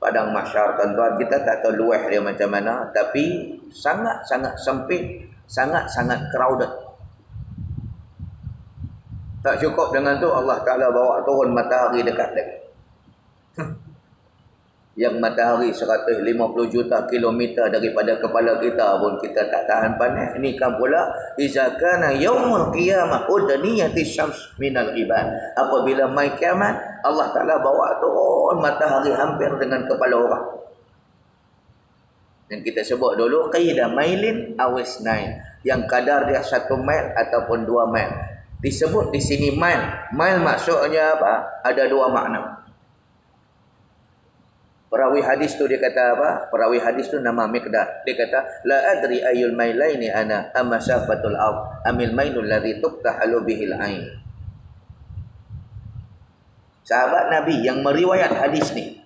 S1: Padang Mahsyar tuan-tuan, kita tak tahu luas dia macam mana, tapi sangat-sangat sempit, sangat-sangat crowded. Tak cukup dengan tu, Allah Ta'ala bawa turun matahari dekat lagi. Yang matahari 150 juta kilometer daripada kepala kita pun kita tak tahan panas. Ini kan pula iza kana yaumul qiyamah udniyati syams minal ibad. Apabila mai kiamat, Allah Ta'ala bawa turun matahari hampir dengan kepala orang. Dan kita sebut dulu qida mailin awis nain, yang kadar dia 1 mil ataupun 2 mil. Disebut di sini mil. Mil maksudnya apa? Ada 2 makna. Perawi hadis tu dia kata apa? Perawi hadis tu nama Miqdad. Dia kata la adri ayul mailaini ana amasafatul ard amil mailul ladzi tuqtahalu bihil ain. Sahabat Nabi yang meriwayat hadis ni,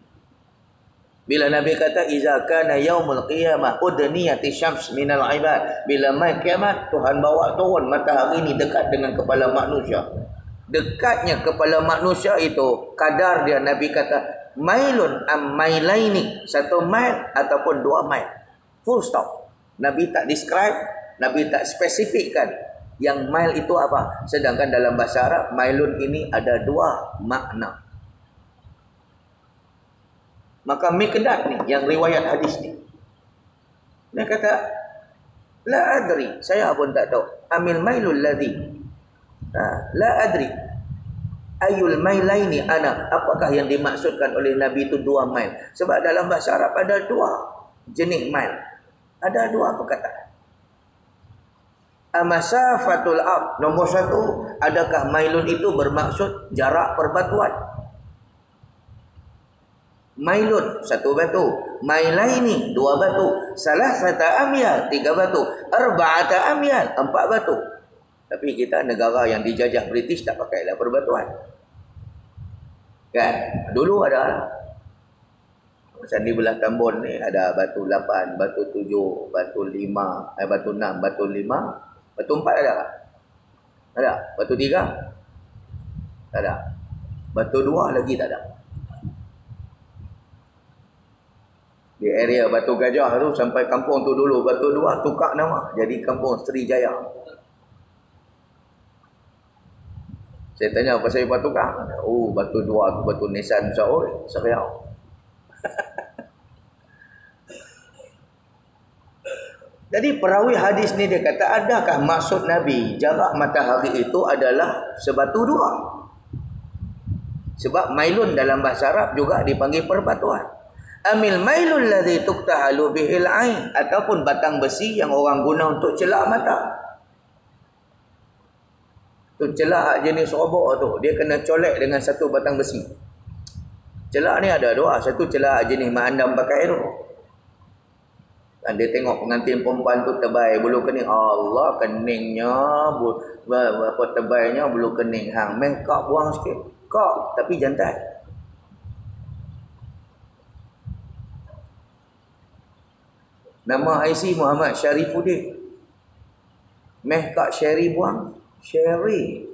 S1: bila Nabi kata iza kana yaumul qiyamah udniyati syams minal ibad, bila mai kiamat Tuhan bawa turun matahari ni dekat dengan kepala manusia. Dekatnya kepala manusia itu kadar dia, Nabi kata mailun am mailaini, 1 mil ataupun 2 mil. Full stop. Nabi tak describe, Nabi tak spesifikkan yang mil itu apa. Sedangkan dalam bahasa Arab mailun ini ada 2 makna. Maka Miqdad ni yang riwayat hadis ni, dia kata la adri, saya pun tak tahu, amil mailul ladzi la adri ayul mailaini ana, apakah yang dimaksudkan oleh Nabi itu 2 mil. Sebab dalam bahasa Arab ada 2 jenis mil, ada 2 perkataan. Amasafatul ard, nombor 1, adakah mailun itu bermaksud jarak perbatuan. Mailun 1 batu, mailaini 2 batu, salasata amyal 3 batu, arba'ata amyal 4 batu. Tapi kita negara yang dijajah British tak pakailah perbatuan. Kan? Dulu ada. Macam di belah Tambun ni ada batu 8, batu 7, batu 5, batu 6, batu 5, batu 4 ada tak? Ada. Batu 3? Tak ada. Batu 2 lagi tak ada. Di area Batu Gajah tu sampai kampung tu dulu Batu 2 tukar nama jadi Kampung Sri Jaya. Saya tanya pasal Batu tukar. Oh, Batu 2 tu Batu Nisan Saul Seriau. Jadi perawi hadis ni dia kata, adakah maksud Nabi jarak matahari itu adalah sebatu 2? Sebab mailun dalam bahasa Arab juga dipanggil perbatuan. Amil mailul ladzi tuktahalu bihil ain, ataupun batang besi yang orang guna untuk celak mata. Tu celak jenis robot tu, dia kena colek dengan satu batang besi. Celak ni ada dua, satu celak jenis mak andam pakai tu. Dan dia tengok pengantin perempuan tu tebal bulu kening, Allah keningnya apa tebalnya bulu kening hang, meh kak buang sikit. Kak tapi jantan. Nama IC Muhammad Syarifuddin. Meh kak Sherry buang, Sherry.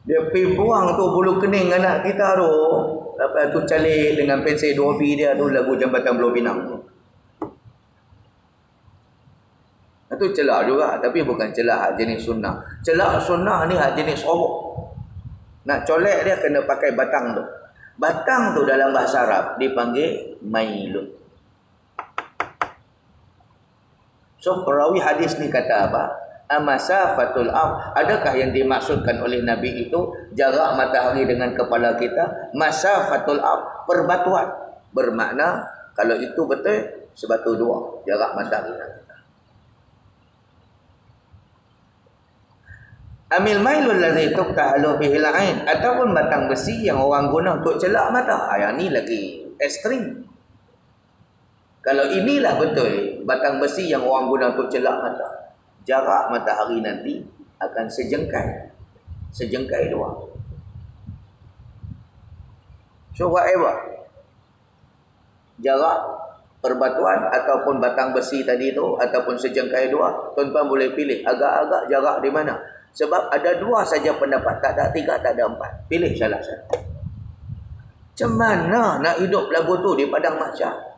S1: Dia pergi buang tu bulu kening anak kita tu. Lepas tu calik dengan pensel 2B dia tu lagu Jambatan Pulau Pinang tu. Itu celak juga, tapi bukan celak jenis sunnah. Celak sunnah ni jenis robot. Nak colek dia kena pakai batang tu. Batang tu dalam bahasa Arab dipanggil mailun. So perawi hadis ni kata apa? Amasafatul ard, adakah yang dimaksudkan oleh Nabi itu jarak matahari dengan kepala kita? Masafatul ard, perbatuan. Bermakna kalau itu betul sebatu dua jarak matahari dengan kita. Amil mailul ladzi tuktahalu bihil ain, ataupun batang besi yang orang guna untuk celak mata. Yang ni lagi ekstrim. Kalau inilah betul batang besi yang orang guna untuk celak mata, jarak matahari nanti akan sejengkai dua. So whatever, jarak perbatuan ataupun batang besi tadi tu ataupun sejengkai dua, tuan-tuan boleh pilih agak-agak jarak di mana. Sebab ada dua saja pendapat, tak ada tiga, tak ada empat. Pilih salah satu. Macam mana nak hidup lagu tu di padang mahsyar?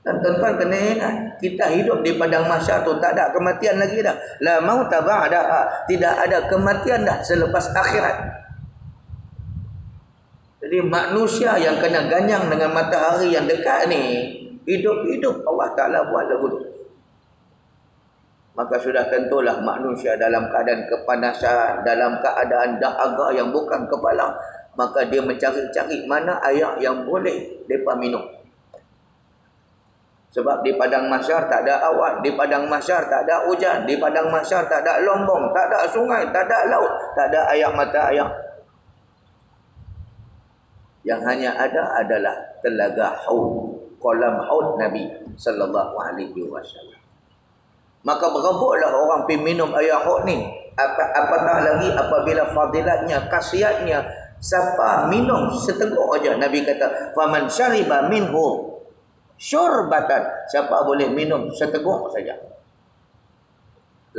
S1: Dan tuan-tuan kena ingat, kita hidup di padang mahsyar tu tak ada kematian lagi dah. La mauta ba'daha, tidak ada kematian dah selepas akhirat. Jadi manusia yang kena ganyang dengan matahari yang dekat ni, hidup-hidup Allah Ta'ala buat lagu tu. Maka sudah tentulah manusia dalam keadaan kepanasan, dalam keadaan dahaga yang bukan kepala, maka dia mencari-cari mana air yang boleh mereka minum. Sebab di padang mahsyar tak ada awan, di padang mahsyar tak ada hujan, di padang mahsyar tak ada lombong, tak ada sungai, tak ada laut, tak ada air mata air. Yang hanya ada adalah telaga haud, kolam haud Nabi sallallahu alaihi wasallam. Maka berebutlah orang pergi minum air haud ni. Apatah lagi apabila fadilatnya, khasiatnya, siapa minum seteguk aja. Nabi kata, "Faman syariba minhu syurbatan." Siapa boleh minum seteguk saja,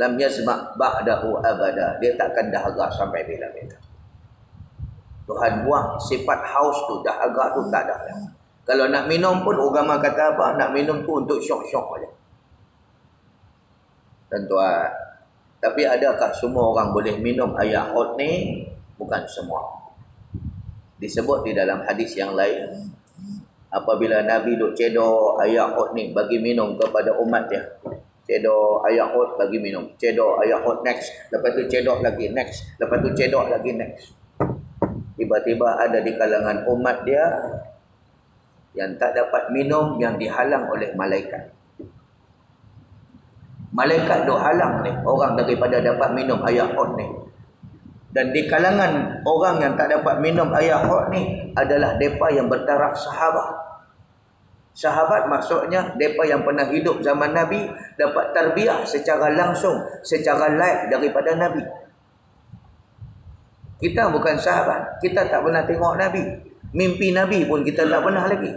S1: lam yazma' ba'dahu abada. Dia takkan dahaga sampai bila-bila. Tuhan buang sifat haus tu, dahaga tu tak ada. Kalau nak minum pun agama kata apa? Nak minum tu untuk syok-syok aja. Tuan-tuan, tapi adakah semua orang boleh minum air haud ni? Bukan semua. Disebut di dalam hadis yang lain, apabila Nabi duk cedok air haud ni bagi minum kepada umat dia. Cedok air haud bagi minum, cedok air haud next, lepas tu cedok lagi next, lepas tu cedok lagi next. Tiba-tiba ada di kalangan umat dia yang tak dapat minum, yang dihalang oleh malaikat. Malaikat duk halang ni orang daripada dapat minum air haud ni. Dan di kalangan orang yang tak dapat minum air haud ni adalah depa yang bertaraf sahabat. Sahabat maksudnya depa yang pernah hidup zaman Nabi, dapat tarbiyah secara langsung, secara live daripada Nabi. Kita bukan sahabat, kita tak pernah tengok Nabi. Mimpi Nabi pun kita tak pernah lagi.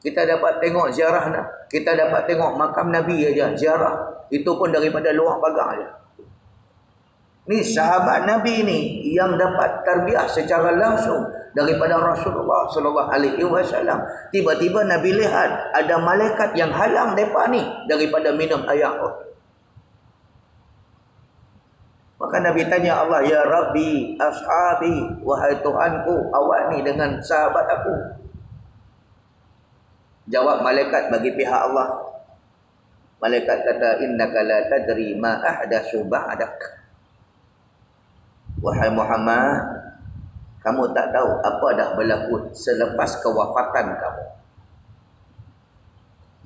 S1: Kita dapat tengok ziarah, kita dapat tengok makam Nabi aja, ziarah. Itu pun daripada luar pagar aja. Ni sahabat Nabi ni yang dapat tarbiyah secara langsung daripada Rasulullah sallallahu alaihi wasallam. Tiba-tiba Nabi lihat ada malaikat yang halang depa ni daripada minum air haud. Maka Nabi tanya Allah, "Ya Rabbi, ashabi, wahai Tuhanku, awak ni dengan sahabat aku." Jawab malaikat bagi pihak Allah. Malaikat kata, "Innaka la tadri ma ahdatsu ba'dak." Wahai Muhammad, kamu tak tahu apa dah berlaku selepas kewafatan kamu.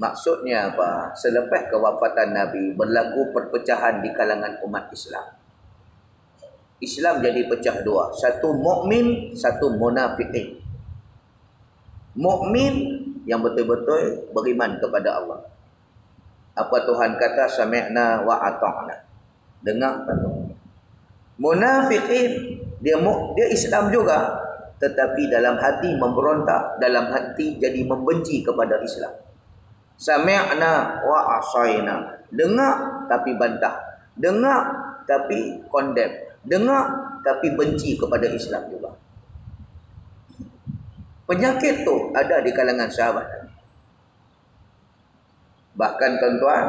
S1: Maksudnya apa? Selepas kewafatan Nabi, berlaku perpecahan di kalangan umat Islam. Islam jadi pecah dua. Satu mukmin, satu munafikin. Mukmin yang betul-betul beriman kepada Allah. Apa Tuhan kata? Sami'na wa ata'na. Dengar tak? Munafikin, dia Islam juga, tetapi dalam hati memberontak, dalam hati jadi membenci kepada Islam. Sami'na wa asaina. Dengar tapi bantah. Dengar tapi condemn. Dengar tapi benci kepada Islam juga. Penyakit tu ada di kalangan sahabat. Bahkan tuan-tuan,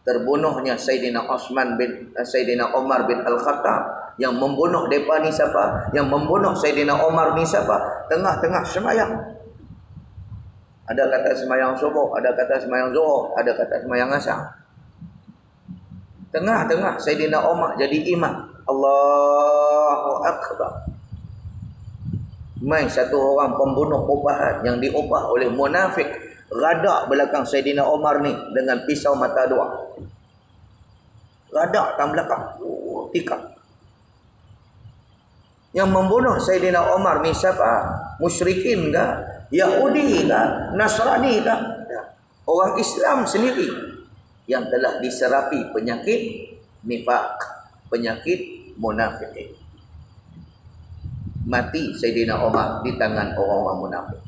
S1: terbunuhnya Sayyidina Umar bin Al-Khattab. Yang membunuh mereka ni siapa? Yang membunuh Sayyidina Umar ni siapa? Tengah-tengah semayang. Ada kata semayang subuh, ada kata semayang zuhur, ada kata semayang asar. Tengah-tengah Sayyidina Umar jadi imam. Allahu Akbar. Mai satu orang pembunuh upahan yang diupah oleh munafik radak belakang Sayyidina Umar ni dengan pisau mata dua. Radak tam belakang. Tikam. Yang membunuh Sayyidina Umar ni siapa? Musyrikin ke? Yahudi ke? Nasrani ke? Orang Islam sendiri yang telah diserapi penyakit nifaq, penyakit munafik. Mati Sayyidina Umar di tangan orang-orang munafik.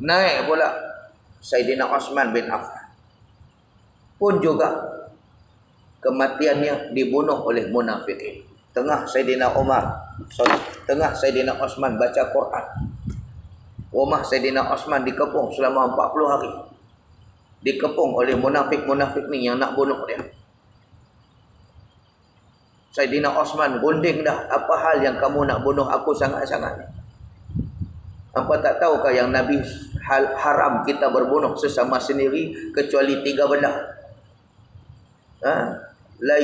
S1: Naik pula Sayyidina Uthman bin Affan. Pun juga kematiannya dibunuh oleh munafikin. Tengah Sayyidina Uthman baca Quran. Rumah Sayyidina Uthman dikepung selama 40 hari. Dikepung oleh munafik-munafik ni yang nak bunuh dia. Sayyidina Uthman gunding dah. Apa hal yang kamu nak bunuh aku sangat-sangat ni? Apa tak tahukah yang Nabi haram kita berbunuh sesama sendiri kecuali 3 benda? La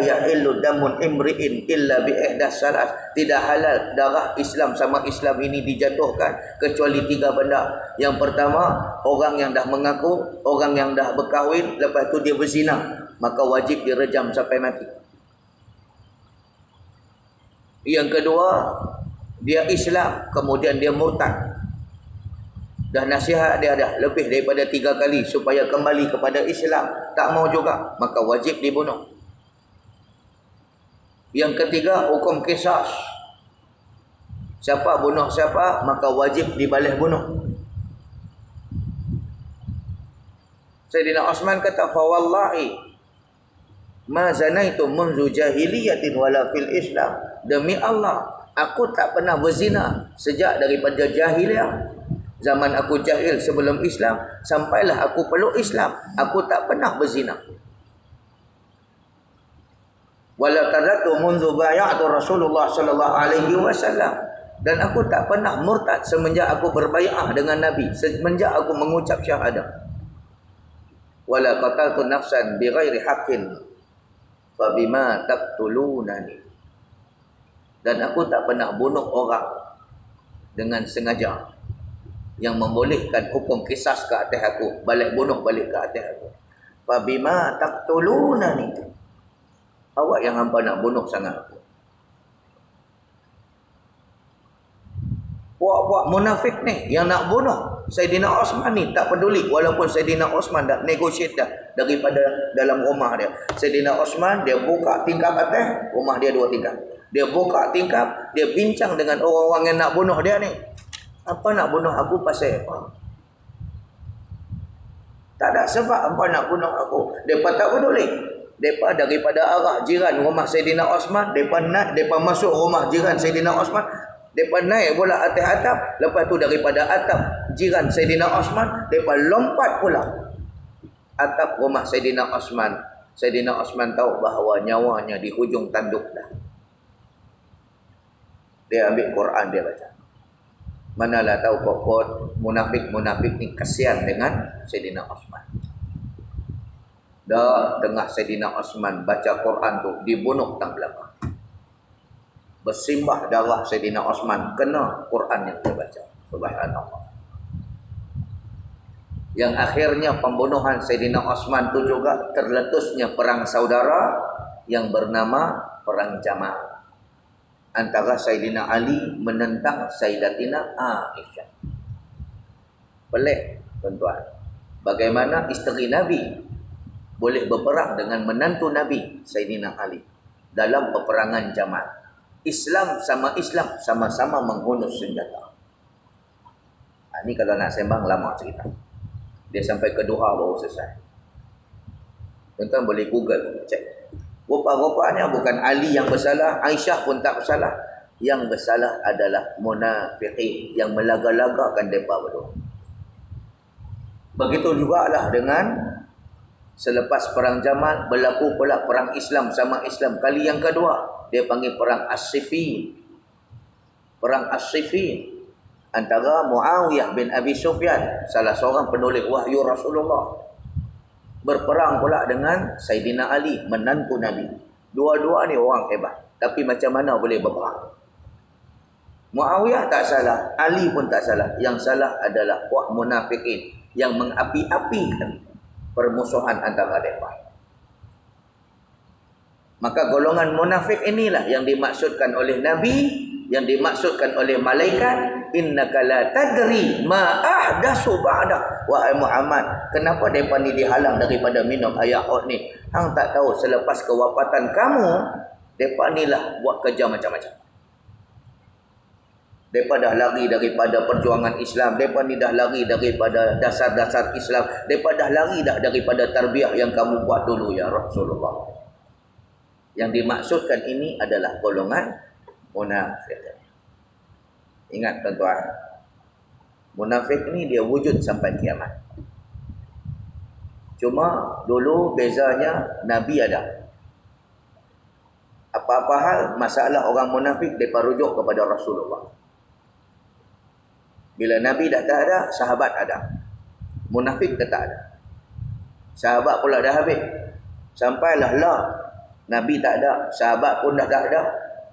S1: yahillu damun imri'in illa bi ihdas salas. Tidak halal darah Islam sama Islam ini dijatuhkan kecuali 3 benda. Yang pertama, orang yang dah mengaku, orang yang dah berkahwin, lepas tu dia berzina, maka wajib direjam sampai mati. Yang kedua, dia Islam, kemudian dia murtad. Dah nasihat dia dah lebih daripada 3 kali supaya kembali kepada Islam, tak mau juga, maka wajib dibunuh. Yang ketiga, hukum qisas. Siapa bunuh siapa, maka wajib dibalas bunuh. Sayyidina Uthman kata, fa wallahi ma zanaitu munzu jahiliyatin wala fil Islam. Demi Allah, aku tak pernah berzina sejak daripada jahiliyah. Zaman aku jahil sebelum Islam, sampailah aku peluk Islam, aku tak pernah berzina. Wala taratu munzu bay'atu Rasulullah sallallahu alaihi wasallam. Dan aku tak pernah murtad semenjak aku berbai'ah dengan Nabi, semenjak aku mengucap syahadah. Wala qataltu nafsan bighairi haqqin fa bima taqtulunani. Dan aku tak pernah bunuh orang dengan sengaja yang membolehkan hukum qisas ke atas aku, balik bunuh balik ke atas aku. Fa bima taqtulunani. Awak yang hampa nak bunuh sangat aku. Puak-puak munafik ni yang nak bunuh Sayyidina Uthman ni tak peduli, walaupun Sayyidina Uthman dah negotiate dah daripada dalam rumah dia. Sayyidina Uthman dia buka tingkap atas, rumah dia 2 tingkap. Dia buka tingkap, dia bincang dengan orang-orang yang nak bunuh dia ni. Apa nak bunuh aku pasal apa? Tak ada sebab apa nak bunuh aku. Mereka tak peduli. Mereka daripada arah jiran rumah Sayyidina Uthman, mereka masuk rumah jiran Sayyidina Uthman. Mereka naik pula atas atap. Lepas tu daripada atap jiran Sayyidina Uthman, mereka lompat pula atap rumah Sayyidina Uthman. Sayyidina Uthman tahu bahawa nyawanya di hujung tanduk dah. Dia ambil Quran, dia baca. Manalah tahu pokok munafik-munafik ni kasihan dengan Sayyidina Uthman. Dah tengah Saidina Osman baca Quran tu dibunuh tang belakang. Bersimbah darah Saidina Osman kena Quran yang dia baca. Subhanallah. Yang akhirnya pembunuhan Saidina Osman tu juga terletusnya perang saudara yang bernama Perang Jamal. Antara Saidina Ali menentang Sayyidatina Aisyah. Pelik tuan-tuan. Bagaimana isteri Nabi boleh berperang dengan menantu Nabi Sayyidina Ali dalam peperangan Jamal. Islam sama-sama menghunus senjata. Ini kalau nak sembang lama cerita. Dia sampai ke Doha baru selesai. Tuan-tuan boleh Google cek. Rupa-rupanya bukan Ali yang bersalah, Aisyah pun tak bersalah. Yang bersalah adalah munafiqin yang melaga-lagakan mereka berdua. Begitu jugalah dengan selepas perang Jamal berlaku pula perang Islam sama Islam kali yang kedua. Dia panggil perang As-Siffin. Perang As-Siffin antara Muawiyah bin Abi Sufyan, salah seorang penulis wahyu Rasulullah, berperang pula dengan Sayyidina Ali, menantu Nabi. Dua-dua ni orang hebat, tapi macam mana boleh berperang? Muawiyah tak salah, Ali pun tak salah. Yang salah adalah puak munafikin yang mengapi-apikan permusuhan antara mereka. Maka golongan munafik inilah yang dimaksudkan oleh Nabi, yang dimaksudkan oleh malaikat. Innaka la tadri ma ahdasu ba'dak. Wahai Muhammad, kenapa mereka ni dihalang daripada minum air haud ni? Hang tak tahu selepas kewafatan kamu, mereka ni lah buat kerja macam-macam. Mereka dah lari daripada perjuangan Islam. Mereka ni dah lari daripada dasar-dasar Islam. Mereka dah lari dah daripada tarbiyah yang kamu buat dulu ya Rasulullah. Yang dimaksudkan ini adalah golongan munafik. Ingat tuan-tuan, munafik ni dia wujud sampai kiamat. Cuma dulu bezanya Nabi ada. Apa-apa hal masalah orang munafik mereka rujuk kepada Rasulullah. Bila Nabi dah tak ada, sahabat ada. Munafik tetap ada. Sahabat pula dah habis. Sampailah lah Nabi tak ada, sahabat pun dah tak ada.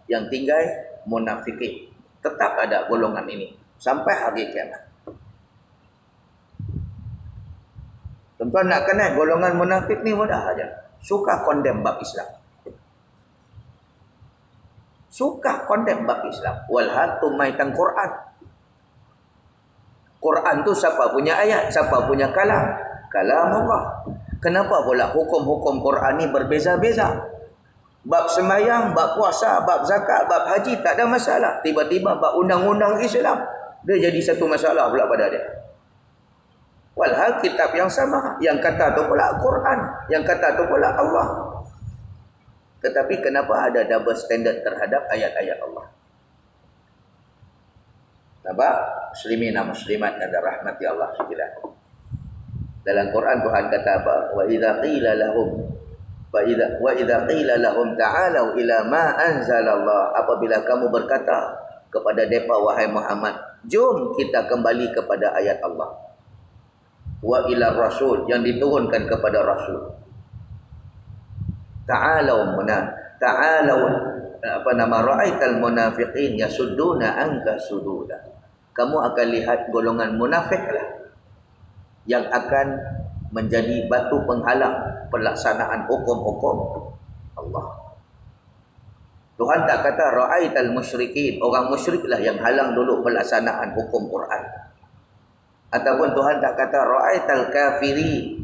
S1: Yang tinggal munafikin. Tetap ada golongan ini sampai hari kiamat. Tuan-tuan nak kenal golongan munafik ni mudah aja. Suka condemn bab Islam. Suka condemn bab Islam. Walhal tumaitan Quran. Quran tu siapa punya ayat, siapa punya kalam? Kalam Allah. Kenapa pula hukum-hukum Quran ni berbeza-beza? Bab sembahyang, bab puasa, bab zakat, bab haji tak ada masalah. Tiba-tiba bab undang-undang Islam, dia jadi satu masalah pula pada dia. Walhal kitab yang sama, yang kata tu pula Quran, yang kata tu pula Allah. Tetapi kenapa ada double standard terhadap ayat-ayat Allah? Nampak? Muslimin dan muslimat yang dirahmati Allah sekalian. Dalam Quran Tuhan kata apa? Wa idza qila lahum ta'alu ila ma anzalallah. Apabila kamu berkata kepada mereka wahai Muhammad, jom kita kembali kepada ayat Allah. Wa ila rasul, yang diturunkan kepada rasul. Ta'alu ra'aital munafiqin yasudduna anka sududa. Kamu akan lihat golongan munafik lah yang akan menjadi batu penghalang pelaksanaan hukum-hukum Allah. Tuhan tak kata ra'aital musyrikin, orang musyriklah yang halang dulu pelaksanaan hukum Quran. Ataupun Tuhan tak kata ra'aital kafiri,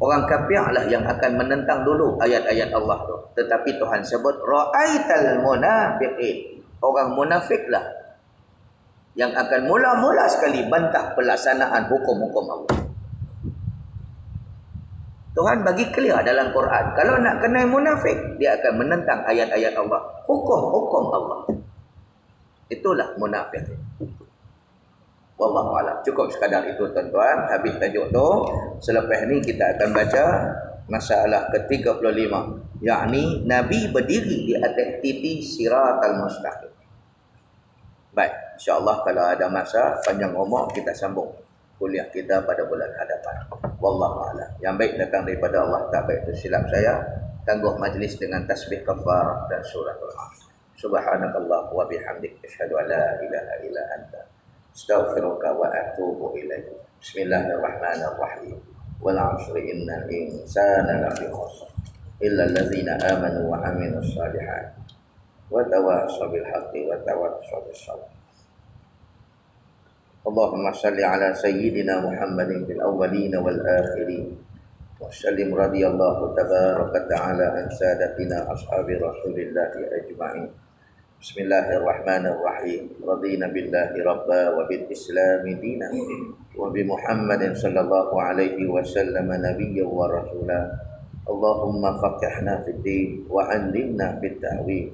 S1: orang kafirlah yang akan menentang dulu ayat-ayat Allah tu. Tetapi Tuhan sebut ra'aital munafiqin, orang munafiklah yang akan mula-mula sekali bantah pelaksanaan hukum-hukum Allah. Tuhan bagi clear dalam Quran, kalau nak kenal munafik, dia akan menentang ayat-ayat Allah, hukum-hukum Allah. Itulah munafik. Wallahu a'lam. Cukup sekadar itu tuan-tuan, habis tajuk tu. Selepas ni kita akan baca masalah ke-35, yakni Nabi berdiri di atas titi Siratal Mustaqim. Baik, insya-Allah kalau ada masa panjang umur kita sambung kuliah kita pada bulan hadapan. Wallahu a'lam. Yang baik datang daripada Allah, tak baik itu silap saya. Tangguh majlis dengan tasbih kafarah dan suratul Asr. Subhanakallah wa bihamdik asyhadu an la ilaha illa anta astaghfiruka wa atubu ilaik. Bismillahirrahmanirrahim. Wal 'asri innal insana lafi khusr illa allazina amanu wa 'amilus shalihat wa tawassaw bil haqqi wa tawassaw bis sabr. Allahumma salli ala sayyidina Muhammadin fil awwalin wal akhirin wa sallim radhiyallahu tabaraka ta'ala an sadatina ashabi rasulillahi ajma'in. Bismillahirrahmanirrahim. Radina billahi rabba wa bil islami dina wa bi Muhammadin sallallahu alaihi wasallam nabiyyan wa rasula. Allahumma faqihna fid din wa 'allimna fit ta'wil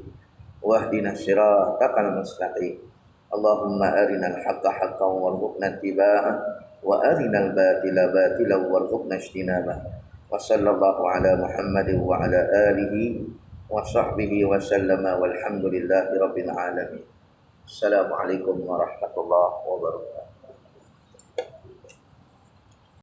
S1: wahdina siratal mustaqim. Allahumma arinal haqqa haqqan warzuqna ittiba'ah wa arinal batila batilan warzuqna ijtinabah. Wa sallallahu ala Muhammadin wa ala alihi wa sahbihi wa sallama walhamdulillahi rabbil alamin. Assalamualaikum warahmatullahi wabarakatuh.